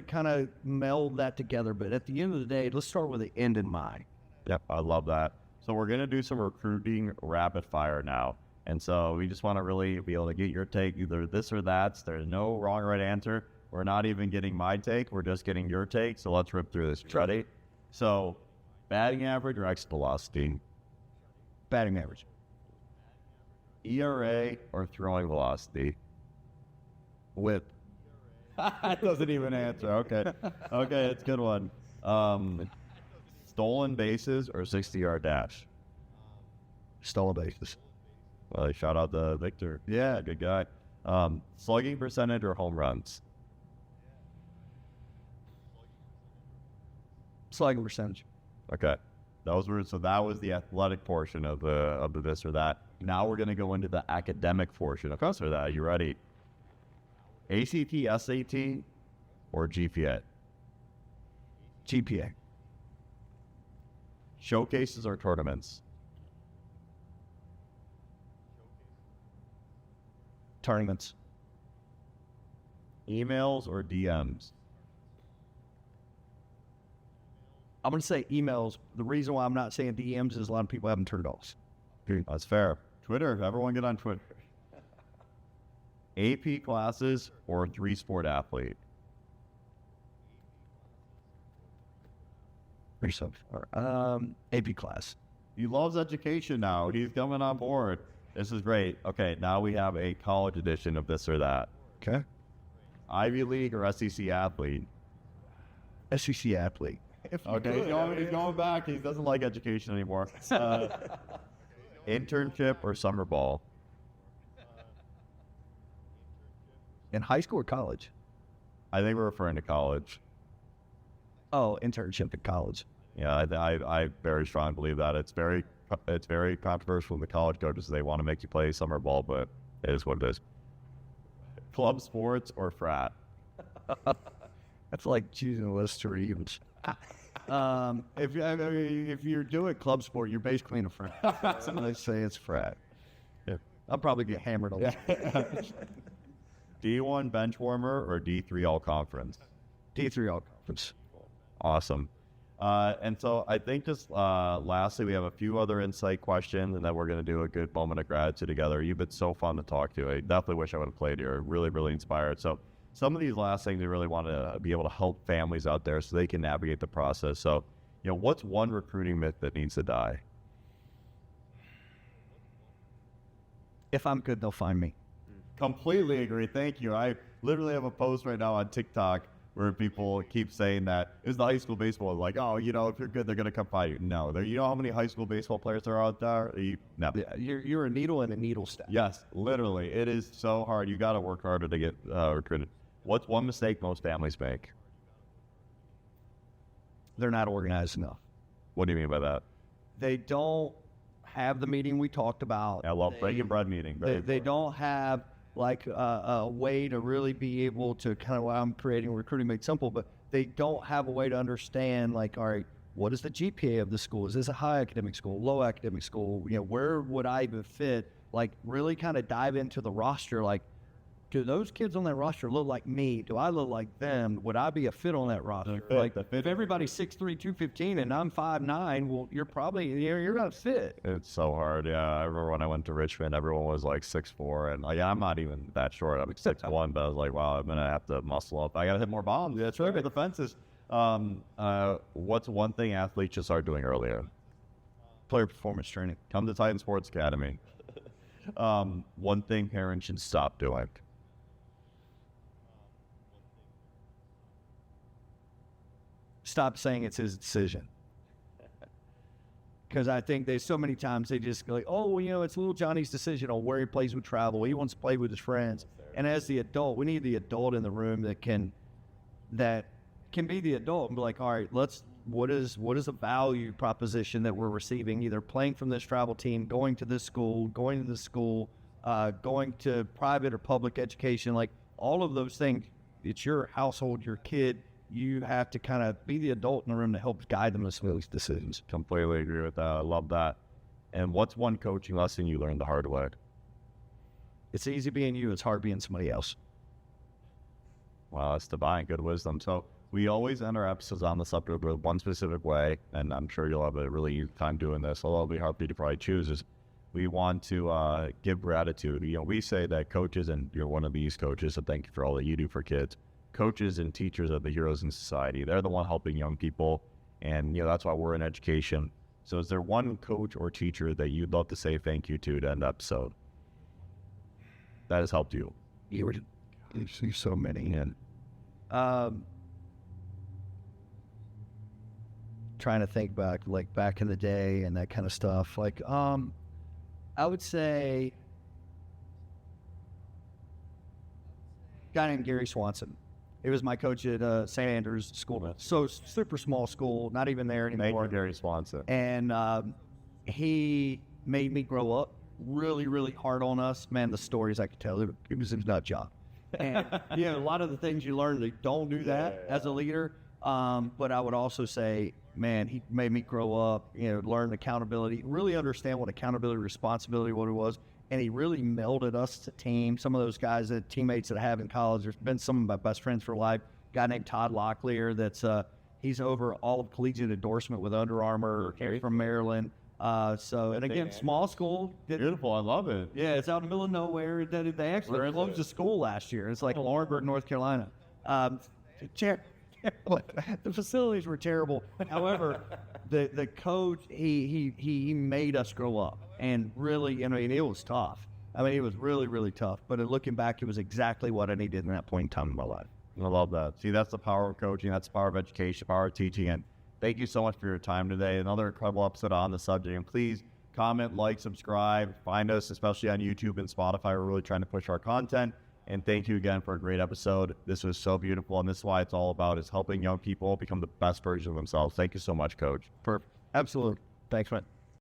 kind of meld that together. But at the end of the day, let's start with the end in mind. Yep, I love that. So we're going to do some recruiting rapid fire now. And so we just want to really be able to get your take, either this or that. There's no wrong or right answer. We're not even getting my take. We're just getting your take. So let's rip through this. Ready? So batting average or exit velocity? Batting average. ERA or throwing velocity? Whip. That doesn't even answer. Okay. Okay, it's a good one. Stolen bases or 60-yard dash? Stolen bases. Well, shout out to Victor. Yeah, good guy. Slugging percentage or home runs? Slugging percentage. Okay. That was the athletic portion of the this or that. Now we're going to go into the academic portion of this or that. You ready? ACT, SAT, or GPA? GPA. Showcases or tournaments? Tournaments. Emails or DMs? I'm going to say emails. The reason why I'm not saying DMs is a lot of people haven't turned off. That's fair. Twitter, everyone get on Twitter. AP classes or 3-sport athlete? AP class. He loves education now. He's coming on board. This is great. Okay, now we have a college edition of this or that. Okay. Ivy League or SEC athlete? SEC athlete. Okay, he's going back. He doesn't like education anymore. Internship or summer ball? In high school or college? I think we're referring to college. Oh, internship in college. Yeah, I very strongly believe that. It's very controversial with the college coaches. They want to make you play summer ball, but it is what it is. Club sports or frat? That's like choosing a list to read. If you're doing club sport, you're basically in a frat. Somebody say it's frat. Yeah. I'll probably get hammered on that. D1 bench warmer or D3 all conference? D3 all conference. Awesome. And so I think just lastly, we have a few other insight questions, and then we're going to do a good moment of gratitude together. You've been so fun to talk to. I definitely wish I would have played here. Really, really inspired. So some of these last things, we really want to be able to help families out there so they can navigate the process. So, what's one recruiting myth that needs to die? If I'm good, they'll find me. Completely agree. Thank you. I literally have a post right now on TikTok where people keep saying that it's the high school baseball. Like, oh, if you're good, they're going to come find you. No, you know how many high school baseball players there are out there? No. Yeah, you're a needle in a needle stack. Yes, literally. It is so hard. You got to work harder to get recruited. What's one mistake most families make? They're not organized enough. What do you mean by that? They don't have the meeting we talked about. I love breaking bread meeting. They don't have like a way to really be able to kind of, well, I'm creating recruiting made simple, but they don't have a way to understand, like, all right, what is the GPA of the school? Is this a high academic school, low academic school? Where would I even fit? Like, really kind of dive into the roster. Like, do those kids on that roster look like me? Do I look like them? Would I be a fit on that roster? Like, if everybody's 6'3", 215, and I'm 5'9", well, you're not fit. It's so hard. Yeah, I remember when I went to Richmond, everyone was like 6'4", and I'm not even that short. I'm 6'1", but I was like, wow, I'm gonna have to muscle up. I gotta hit more bombs. That's right. The fences. What's one thing athletes should start doing earlier? Player performance training. Come to Titan Sports Academy. One thing parents should stop doing. Stop saying it's his decision. Because I think there's so many times they just go like, oh, it's little Johnny's decision on where he plays with travel. He wants to play with his friends. And as the adult, we need the adult in the room that can be the adult and be like, all right, what is a value proposition that we're receiving, either playing from this travel team, going to this school, going to private or public education, like all of those things. It's your household, your kid. You have to kind of be the adult in the room to help guide them to some of these decisions. Completely agree with that. I love that. And what's one coaching lesson you learned the hard way? It's easy being you. It's hard being somebody else. Wow, that's divine good wisdom. So we always end our episodes on the subject with one specific way, and I'm sure you'll have a really easy time doing this, although it'll be hard for you to probably choose, is we want to give gratitude. We say that coaches, and you're one of these coaches, so thank you for all that you do for kids. Coaches and teachers are the heroes in society. They're the one helping young people, and that's why we're in education. So is there one coach or teacher that you'd love to say thank you to end the episode that has helped you? You see so many. And trying to think back in the day and that kind of stuff. I would say a guy named Gary Swanson. He was my coach at St. Andrews School. So super small school, not even there anymore. Thank you, Gary Swanson. And he made me grow up really, really hard on us. Man, the stories I could tell, it was a nut job. And a lot of the things you learn, they don't do that as a leader. But I would also say, man, he made me grow up, learn accountability, really understand what accountability, responsibility, what it was. And he really melded us as a team. Some of those guys, teammates that I have in college, there's been some of my best friends for life. A guy named Todd Locklear, he's over all of collegiate endorsement with Under Armour, from Maryland. And again, small school. Beautiful, I love it. Yeah, it's out in the middle of nowhere. They actually closed the school last year. It's like Laurinburg, North Carolina. The facilities were terrible. However, the coach, he made us grow up. And really, it was tough. It was really, really tough. But looking back, it was exactly what I needed in that point in time in my life. I love that. See, that's the power of coaching. That's the power of education, power of teaching. And thank you so much for your time today. Another incredible episode on the subject. And please comment, like, subscribe, find us, especially on YouTube and Spotify. We're really trying to push our content. And thank you again for a great episode. This was so beautiful. And this is why it's all about, is helping young people become the best version of themselves. Thank you so much, Coach. Perfect. Absolutely. Thanks, man.